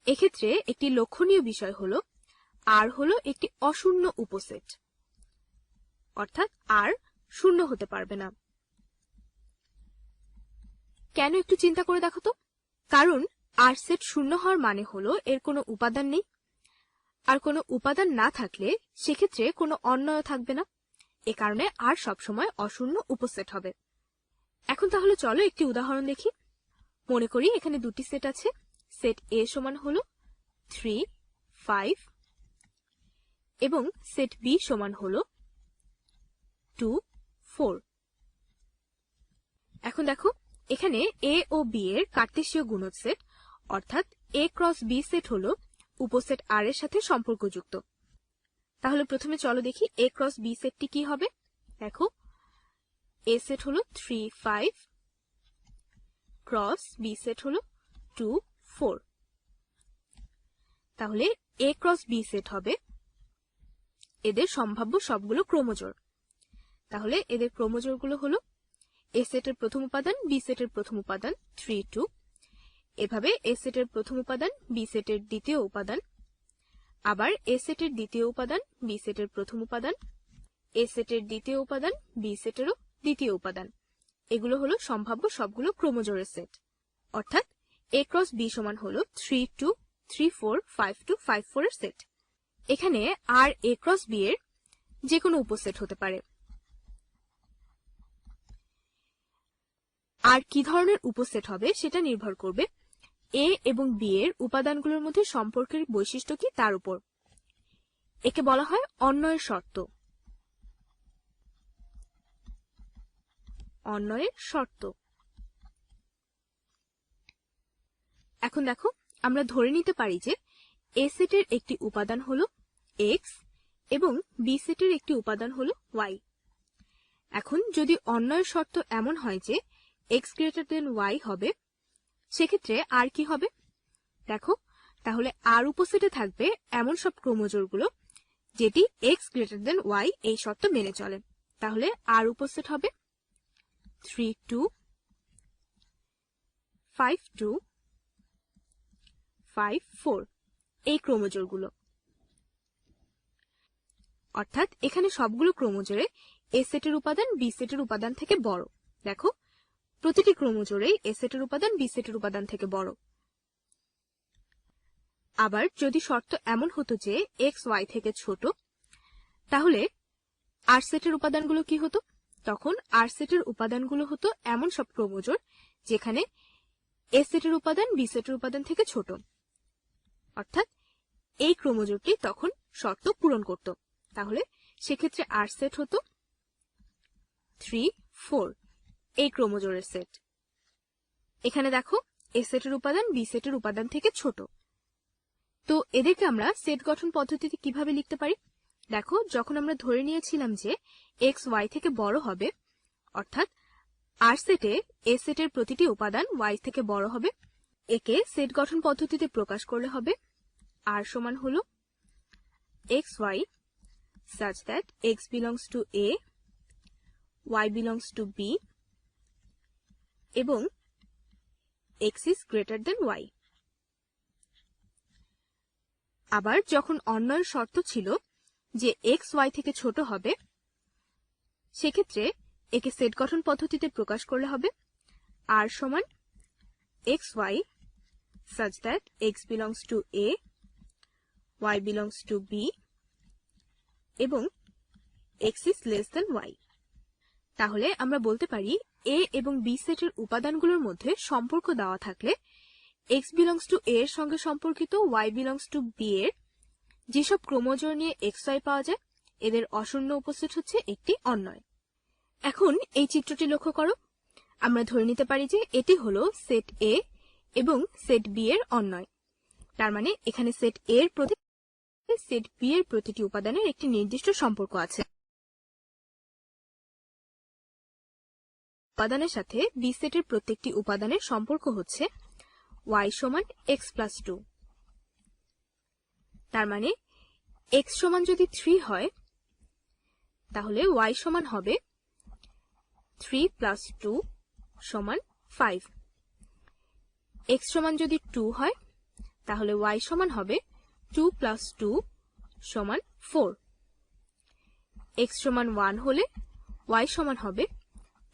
এক্ষেত্রে একটি লক্ষণীয় বিষয় হলো আর হলো একটি অশূন্য উপসেট, অর্থাৎ আর শূন্য হতে পারবে না। কেন একটু চিন্তা করে দেখো তো। কারণ আর সেট শূন্য হওয়ার মানে হলো এর কোনো উপাদান নেই, আর কোনো উপাদান না থাকলে সেক্ষেত্রে কোনো অন্বয় থাকবে না। এ কারণে আর সবসময় অশূন্য উপসেট হবে। এখন তাহলে চলো একটি উদাহরণ দেখি। মনে করি এখানে দুটি সেট আছে। সেট এ সমান হলো 3, 5 এবং সেট বি সমান হলো 2, 4। এখন দেখো, এখানে এ ও বি এর কার্তেশীয় গুণজ সেট, অর্থাৎ এ ক্রস বি সেট হলো উপসেট আর এর সাথে সম্পর্কযুক্ত। তাহলে প্রথমে চলো দেখি এ ক্রস বি সেটটি কি হবে। দেখো, এ সেট হলো 3, 5 ক্রস বি সেট হলো 2, 4। তাহলে এ ক্রস বি সেট হবে এদের সম্ভাব্য সবগুলো ক্রমজোড়। তাহলে এদের ক্রমজোড়গুলো হলো এ সেটের প্রথম উপাদান বি সেটের প্রথম উপাদান 3, 2। এভাবে এ সেটের প্রথম উপাদান বি সেটের দ্বিতীয় উপাদান, আবার এ সেটের দ্বিতীয় উপাদান বি সেটের প্রথম উপাদান, এ সেটের দ্বিতীয় উপাদান বি সেটেরও দ্বিতীয় উপাদান। এগুলো হলো সম্ভাব্য সবগুলো ক্রমজোড়ের সেট। অর্থাৎ এ ক্রস বি সমান হলো 3, 2, 3, 4, 5, 2, 5, 4 এর সেট। এখানে আর এ ক্রস বি এর যে কোনো উপসেট হতে পারে। আর কি ধরনের উপসেট হবে সেটা নির্ভর করবে এ এবং বি এর উপাদানগুলোর মধ্যে সম্পর্কের বৈশিষ্ট্য কি তার উপর। একে বলা হয় অন্বয়ের শর্ত। অন্বয়ের শর্ত। এখন দেখো, আমরা ধরে নিতে পারি যে এ সেটের একটি উপাদান হলো x এবং বি সেটের একটি উপাদান হলো y। এখন যদি অন্বয়ের শর্ত এমন হয় যে x গ্রেটার দেন y হবে, সেক্ষেত্রে আর কি হবে? দেখো, তাহলে আর উপসেটে থাকবে এমন সব ক্রোমোজোরগুলো যেটি x গ্রেটার দেন y এই শর্ত মেনে চলে। তাহলে আর উপসেট হবে 3 2 5 2 5 4 এই ক্রোমোজোরগুলো। অর্থাৎ এখানে সবগুলো ক্রোমোজোরে এ সেটের উপাদান বি সেটের উপাদান থেকে বড়। দেখো, প্রতিটি ক্রোমোজোরেই এ সেটের উপাদান বি সেটের উপাদান থেকে বড়। আবার যদি শর্ত এমন হতো যে x y থেকে ছোট, তাহলে আর সেটের উপাদানগুলো কি হতো? তখন আর সেটের উপাদানগুলো হতো এমন সব ক্রোমোজোর যেখানে এ সেটের উপাদান বি সেটের উপাদান থেকে ছোট। অর্থাৎ এই ক্রোমোজোরটি তখন শর্ত পূরণ করত। তাহলে সেক্ষেত্রে আর সেট হতো 3 4 এই ক্রোমোজোরের সেট। এখানে দেখো, এ সেটের উপাদান বি সেটের উপাদান থেকে ছোট। তো এদেরকে আমরা সেট গঠন পদ্ধতিতে কিভাবে লিখতে পারি? দেখো, যখন আমরা ধরে নিয়েছিলাম যে x y থেকে বড় হবে, অর্থাৎ আর সেটে এ সেটের প্রতিটি উপাদান y থেকে বড় হবে, একে সেট গঠন পদ্ধতিতে প্রকাশ করলে হবে r সমান হলো xy such that x belongs to a, y belongs to b এবং x is greater than y। আবার যখন অন্বয়ের শর্ত ছিল যে x y থেকে ছোট হবে, সেক্ষেত্রে একে সেট গঠন পদ্ধতিতে প্রকাশ করলে হবে r সমান xy such that x belongs to a, y belongs to b এবং x is less than y। তাহলে আমরা বলতে পারি a এবং b সেটের উপাদানগুলোর মধ্যে সম্পর্ক দেওয়া থাকলে x belongs to a এর সঙ্গে সম্পর্কিত y belongs to b এর যেসব ক্রোমোজোর নিয়ে xy পাওয়া যায়, এদের অশূন্য উপসেট হচ্ছে একটি অন্বয়। এখন এই চিত্রটি লক্ষ্য করো, আমরা ধরে নিতে পারি যে এটি হলো সেট a এবং সেট b এর অন্বয়। তার মানে এখানে সেট a এর প্রতি সেট b এর প্রতিটি উপাদানের একটি নির্দিষ্ট সম্পর্ক আছে। উপাদানের সাথে বি সেটের প্রত্যেকটি উপাদানের সম্পর্ক হচ্ছে y সমান x প্লাস 2। তার মানে x সমান যদি 3 হয়, তাহলে y সমান হবে 3 প্লাস 2 সমান 5। x সমান যদি 2 হয়, তাহলে y সমান হবে 2 প্লাস 2 সমান 4। x সমান 1 হলে y সমান হবে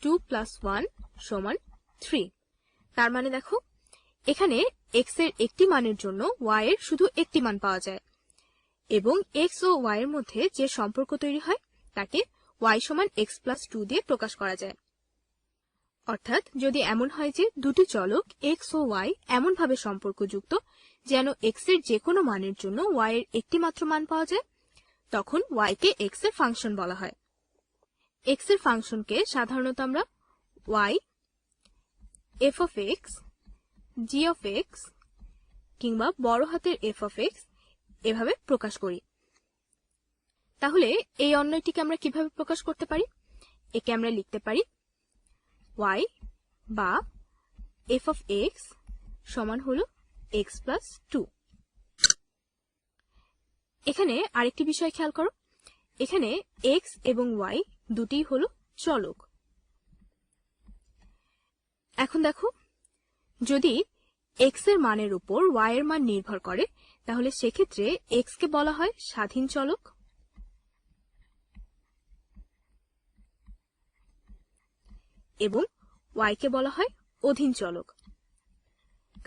2 প্লাস 1 সমান 3। তার মানে দেখো, এখানে x এর একটি মানের জন্য y এর শুধু একটি মান পাওয়া যায় এবং x ও y এর মধ্যে যে সম্পর্ক তৈরি হয় তাকে y সমান x প্লাস 2 দিয়ে প্রকাশ করা যায়। অর্থাৎ যদি এমন হয় যে দুটি চলক x ও y এমনভাবে সম্পর্কযুক্ত যেন x এর যে কোনো মানের জন্য y এর একটি মাত্র মান পাওয়া যায়, তখন y কে x এর ফাংশন বলা হয়। x এর ফাংশনকে সাধারণত আমরা y, f of x, g of x কিংবা বড় হাতের f of x এভাবে প্রকাশ করি। তাহলে এই অন্বয়টিকে আমরা কিভাবে প্রকাশ করতে পারি? একে আমরা লিখতে পারি y বা f of x সমান হলো x plus 2। এখানে আরেকটি বিষয় খেয়াল করো, এখানে x এবং y দুটিই হলো চলক। এখন দেখো, যদি x এর মানের উপর y এর মান নির্ভর করে, তাহলে সেক্ষেত্রে x কে বলা হয় স্বাধীন চলক এবং y কে বলা হয় অধীন চলক,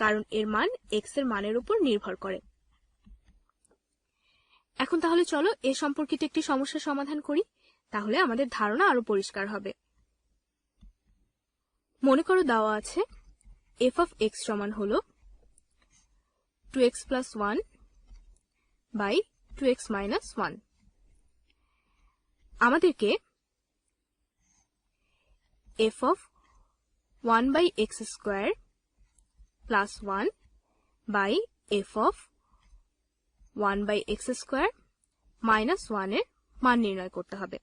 কারণ এর মান x এর মানের উপর নির্ভর করে। এখন তাহলে চলো এ সম্পর্কিত একটি সমস্যার সমাধান করি, তাহলে আমাদের ধারণা আরো পরিষ্কার হবে। মনে করো দেওয়া আছে f of x সমান হলো 2x plus 1 by 2x minus 1। আমাদেরকে f of 1 by x square plus 1 by f of 1 by x square minus 1 এর মান নির্ণয় করতে হবে।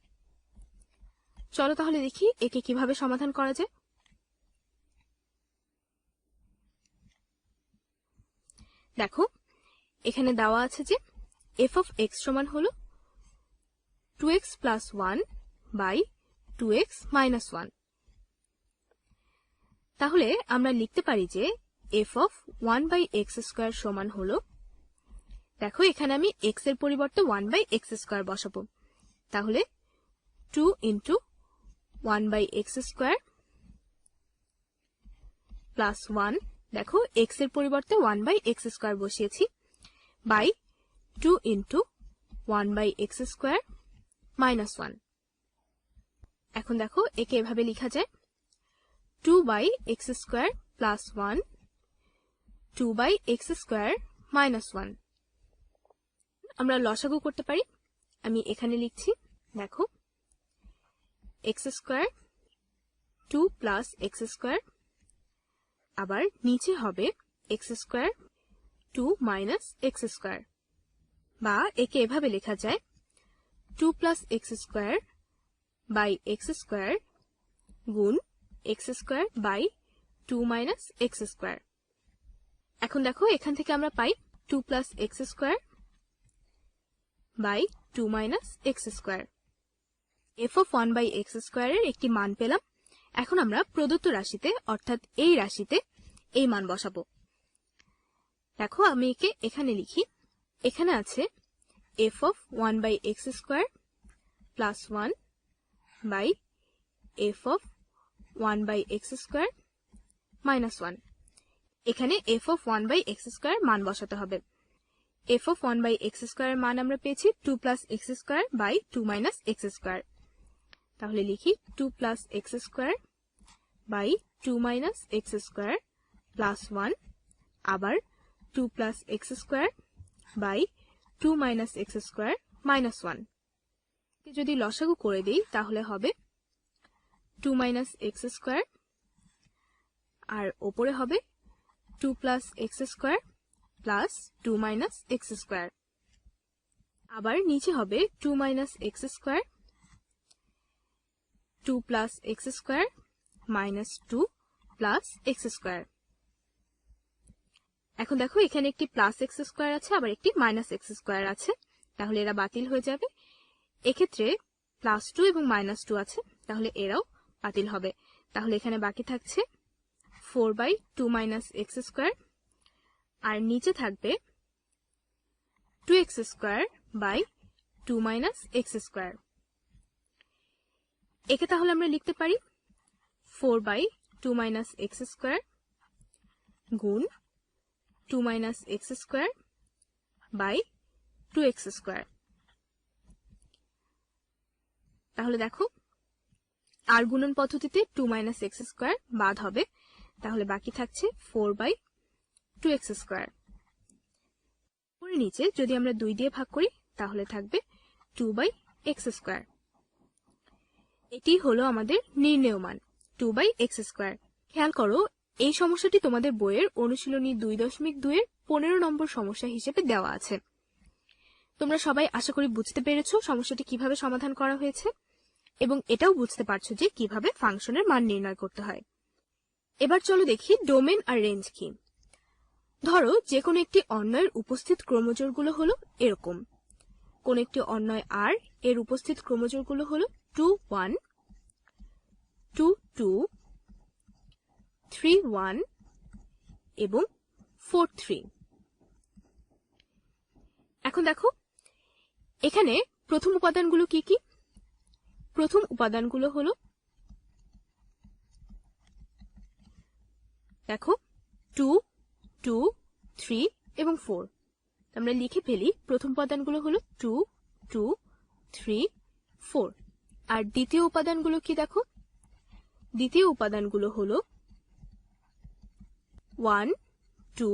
চলো তাহলে দেখি একে কিভাবে সমাধান করা যায়। দেখো এখানে দেওয়া আছে যে f of x সমান হলো 2x plus 1 by 2x minus 1। তাহলে আমরা লিখতে পারি যে f of 1 by x square সমান হলো, দেখো এখানে আমি x এর পরিবর্তে 1 by x square বসাবো, তাহলে 2 into 1 by x square plus 1, দেখো x এর পরিবর্তে 1 by x square বসিয়েছি, by 2 into 1 by x square minus 1। এখন দেখো একে এভাবে লেখা যায় 2 by x square plus 1, 2 by x square minus 1। আমরা লসাগু করতে পারি, আমি এখানে লিখছি, দেখো x square 2 plus x square, আবার নিচে হবে x square 2 minus x square, বা একে এভাবে লেখা যায় 2 plus x square by x square গুণ x square by 2 minus x square। এখন দেখো এখান থেকে আমরা পাই 2 plus x square by 2 minus x square। f of 1 by x square এর একটি মান পেলাম। এখন আমরা প্রদত্ত রাশিতে অর্থাৎ এই রাশিতে এই মান বসাবো। দেখো আমি একে এখানে লিখি, এখানে আছে f of 1 by x square plus 1 by f of 1 by x square minus 1। এখানে f of 1 by x square মান বসাতে হবে। f of 1 by x square মান আমরা পেয়েছি 2 plus x square by 2 minus x square, তাহলে লিখি 2 plus x square by 2 minus x square plus 1, আবার 2 plus x square by 2 minus x square minus 1। যদি লসাগু করে দেই তাহলে হবে 2 minus x square, আর উপরে হবে 2 plus x square plus 2 minus x square, আবার নিচে হবে 2 minus x square, 2 plus x square minus 2 plus x square। এখন দেখো এখানে একটি প্লাস x square আছে, আবার একটি মাইনাস x square আছে, তাহলে এরা বাতিল হয়ে যাবে। এক্ষেত্রে প্লাস 2 এবং মাইনাস 2 আছে, তাহলে এরাও বাতিল হবে। তাহলে এখানে বাকি থাকছে 4 by 2 minus x square, আর নিচে থাকবে 2x square by 2 minus x square। একে তাহলে আমরা লিখতে পারি 4 by 2 minus x square গুণ 2 minus x square by 2x square। তাহলে দেখো আর গুণন পদ্ধতিতে 2 minus x square বাদ হবে, তাহলে বাকি থাকছে 4 by 2x square। পরে নিচে যদি আমরা 2 দিয়ে ভাগ করি তাহলে থাকবে 2 by x square। এটি হলো আমাদের নির্ণেয় মান 2 by x square। খেয়াল করো এই সমস্যাটি তোমাদের বইয়ের অনুশীলনী 2.2 এর 15 নম্বর সমস্যা হিসেবে দেওয়া আছে। তোমরা সবাই আশা করি বুঝতে পেরেছো সমস্যাটি কিভাবে সমাধান করা হয়েছে, এবং এটাও বুঝতে পারছো যে কিভাবে ফাংশনের মান নির্ণয় করতে হয়। এবার চলো দেখি ডোমেন আর রেঞ্জ কি। ধরো যে কোনো একটি অন্বয়ের উপস্থিত ক্রোমোজোরগুলো হলো এরকম, কোন একটি অন্বয় R এর উপস্থিত ক্রোমোজোরগুলো হলো 2 1, 2 2, 3 1 এবং 4 3। এখন দেখো এখানে প্রথম উপাদানগুলো কি কি। প্রথম উপাদানগুলো হলো দেখো 2 2, 3 এবং 4। আমরা লিখে ফেলি প্রথম উপাদানগুলো হলো 2 2, 3, 4। আর দ্বিতীয় উপাদানগুলো কি দেখো, দ্বিতীয় উপাদানগুলো হলো 1 2,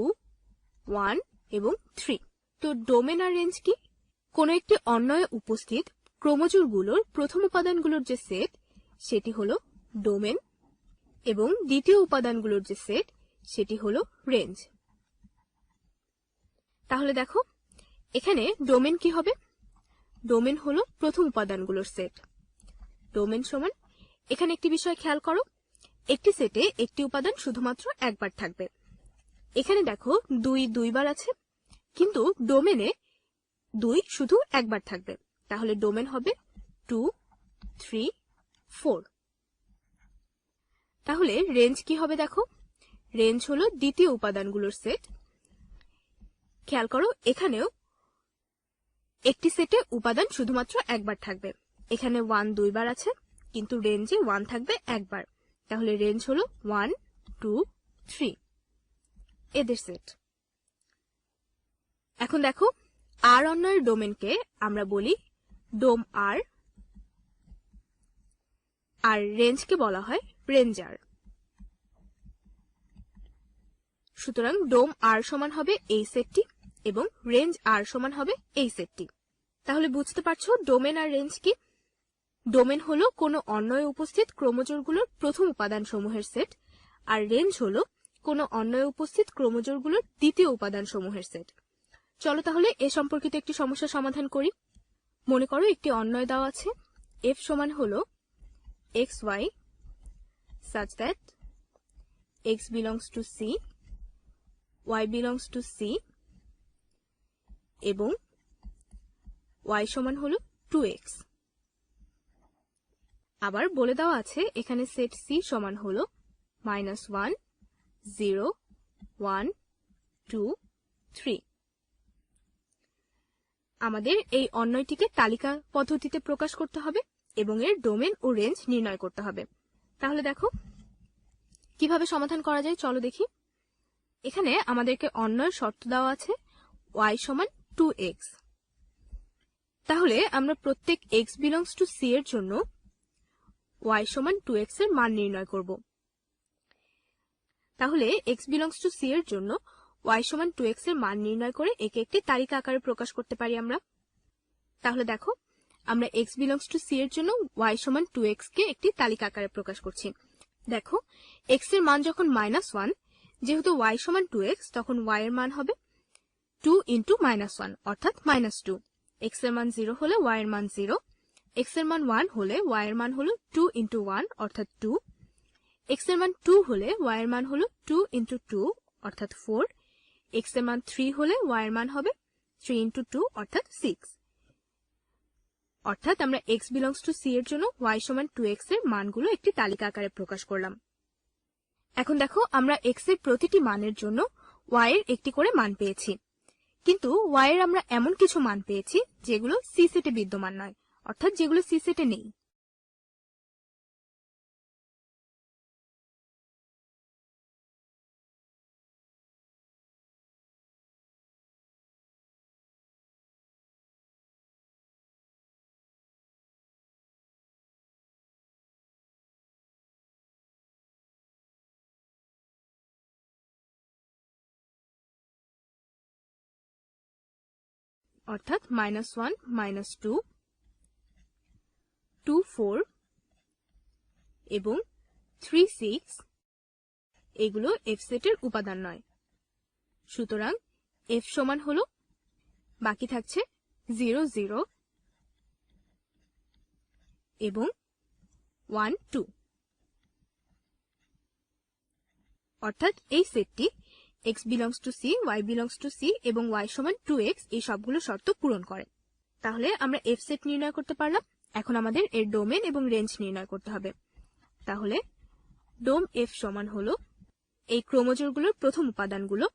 1 এবং 3। তো ডোমেন আর রেঞ্জ কি। কোন একটি অন্বয়ে উপস্থিত ক্রোমোজোরগুলোর প্রথম উপাদানগুলোর যে সেট সেটি হলো ডোমেন, এবং দ্বিতীয় উপাদানগুলোর যে সেট সেটি হলো রেঞ্জ। তাহলে দেখো এখানে ডোমেন কি হবে? ডোমেন হলো প্রথম উপাদানগুলোর সেট। ডোমেন সমান, এখানে একটি বিষয় খেয়াল করো, একটি সেটে একটি উপাদান শুধুমাত্র একবার থাকবে। এখানে দেখো 2 দুইবার আছে, কিন্তু ডোমেনে 2 শুধু একবার থাকবে। তাহলে ডোমেন হবে 2, 3, 4। তাহলে রেঞ্জ কি হবে দেখো? রেঞ্জ হলো দ্বিতীয় উপাদানগুলোর সেট। খেয়াল করো এখানেও একটি সেটে উপাদান শুধুমাত্র একবার থাকবে। এখানে 1 দুইবার আছে, কিন্তু রেঞ্জে 1 থাকবে একবার। তাহলে রেঞ্জ হলো 1, 2, 3 এদের সেট। এখন দেখো আর অন্যের ডোমেনকে আমরা বলি ডোম আর, আর রেঞ্জকে বলা হয় রেঞ্জার। সুতরাং ডোম আর সমান হবে এই সেটটি এবং রেঞ্জ আর সমান হবে এই সেটটি। তাহলে বুঝতে পারছো ডোমেন আর রেঞ্জ কি? ডোমেন হলো কোনো অন্বয়ে উপস্থিত ক্রোমোজোরগুলোর প্রথম উপাদান সমূহের সেট, আর রেঞ্জ হলো কোনো অন্বয়ে উপস্থিত ক্রোমোজোরগুলোর দ্বিতীয় উপাদান সমূহের সেট। চলো তাহলে এ সম্পর্কিত একটি সমস্যা সমাধান করি। মনে করো একটি অন্বয় দেওয়া আছে, f সমান হলো xy such that x belongs to c, y belongs to c এবং y সমান হলো 2x। আবার বলে দেওয়া আছে এখানে সেট c সমান হলো -1, 0, 1, 2, 3। আমাদের এই অন্বয়টিকে তালিকা পদ্ধতিতে প্রকাশ করতে হবে এবং এর ডোমেন ও রেঞ্জ নির্ণয় করতে হবে। তাহলে দেখো কিভাবে সমাধান করা যায়, চলো দেখি। এখানে আমাদেরকে অন্বয়ের শর্ত দেওয়া আছে y সমান 2x। তাহলে আমরা প্রত্যেক x belongs to c এর জন্য y সমান 2x এর মান নির্ণয় করব। তাহলে x belongs to c এর জন্য y সমান 2x এর মান নির্ণয় করে একে একটি তালিকা আকারে প্রকাশ করতে পারি আমরা। তাহলে দেখো আমরা x belongs to c এর জন্য y সমান 2x কে একটি তালিকা আকারে প্রকাশ করছি। দেখো x এর মান যখন -1, যেহেতু y সমান 2x, তখন y এর মান হবে 2 into -1 অর্থাৎ -2। x এর মান 0 হলে y এর মান 0, x এর মান 1 হলে y এর মান হলো 2 into 1 অর্থাৎ 2, x এর মান 2 হলে y এর মান হলো 2 into 2 অর্থাৎ 4, x এর মান 3 হলে y এর মান হবে 3 into 2 অর্থাৎ 6। অর্থাৎ আমরা x belongs to c এর জন্য y সমান 2x এর মানগুলো একটি তালিকা আকারে প্রকাশ করলাম। এখন দেখো আমরা x এর প্রতিটি মানের জন্য y এর একটি করে মান পেয়েছি, কিন্তু y এর আমরা এমন কিছু মান পেয়েছি যেগুলো c সেটে বিদ্যমান নয়, অর্থাৎ যেগুলো c সেটে নেই। অর্থাৎ -1, -2, 2, 4 এবং 3, 6 এগুলো f সেটের উপাদান নয়। সুতরাং f সমান হলো, বাকি থাকছে 0, 0 এবং 1, 2। অর্থাৎ এই সেটটি x belongs to c, y belongs to c এবং y সমান 2x এই সবগুলো শর্ত পূরণ করে। তাহলে আমরা f সেট নির্ণয় করতে পারলাম। এখন আমাদের এর ডোমেন এবং রেঞ্জ নির্ণয় করতে হবে। তাহলে ডোম f সমান হলো এই ক্রোমোজোরগুলোর প্রথম উপাদানগুলো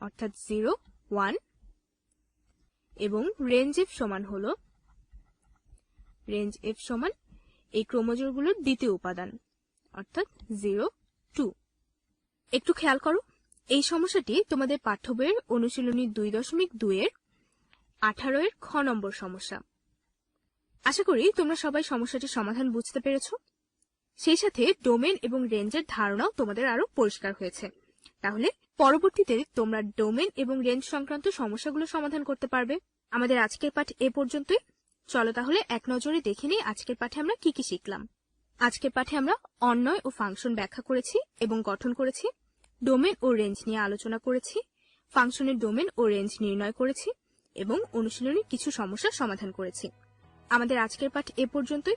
অর্থাৎ 0, 1 এবং রেঞ্জ f সমান হলো রেঞ্জ f সমান এই ক্রোমোজোরগুলোর দ্বিতীয় উপাদান অর্থাৎ 0, 2। একটু খেয়াল করো, এই সমস্যাটি তোমাদের পাঠ্য বইয়ের অনুশীলনী 2.2 এর 18 এর খ নম্বর সমস্যা। আশা করি তোমরা সবাই সমস্যাটির সমাধান বুঝতে পেরেছো। সেই সাথে ডোমেন এবং রেঞ্জের ধারণাও তোমাদের আরো পরিষ্কার হয়েছে। তাহলে পরবর্তীতে তোমরা ডোমেন এবং রেঞ্জ সংক্রান্ত সমস্যাগুলো সমাধান করতে পারবে। আমাদের আজকের পাঠ এ পর্যন্তই। চলো তাহলে এক নজরে দেখে নিই আজকের পাঠে আমরা কি কি শিখলাম। আজকের পাঠে আমরা অন্বয় ও ফাংশন ব্যাখ্যা করেছি এবং গঠন করেছি, ডোমেন ও রেঞ্জ নিয়ে আলোচনা করেছি, ফাংশনের ডোমেন ও রেঞ্জ নির্ণয় করেছি এবং অনুশীলনের কিছু সমস্যার সমাধান করেছি। আমাদের আজকের পাঠ এ পর্যন্তই।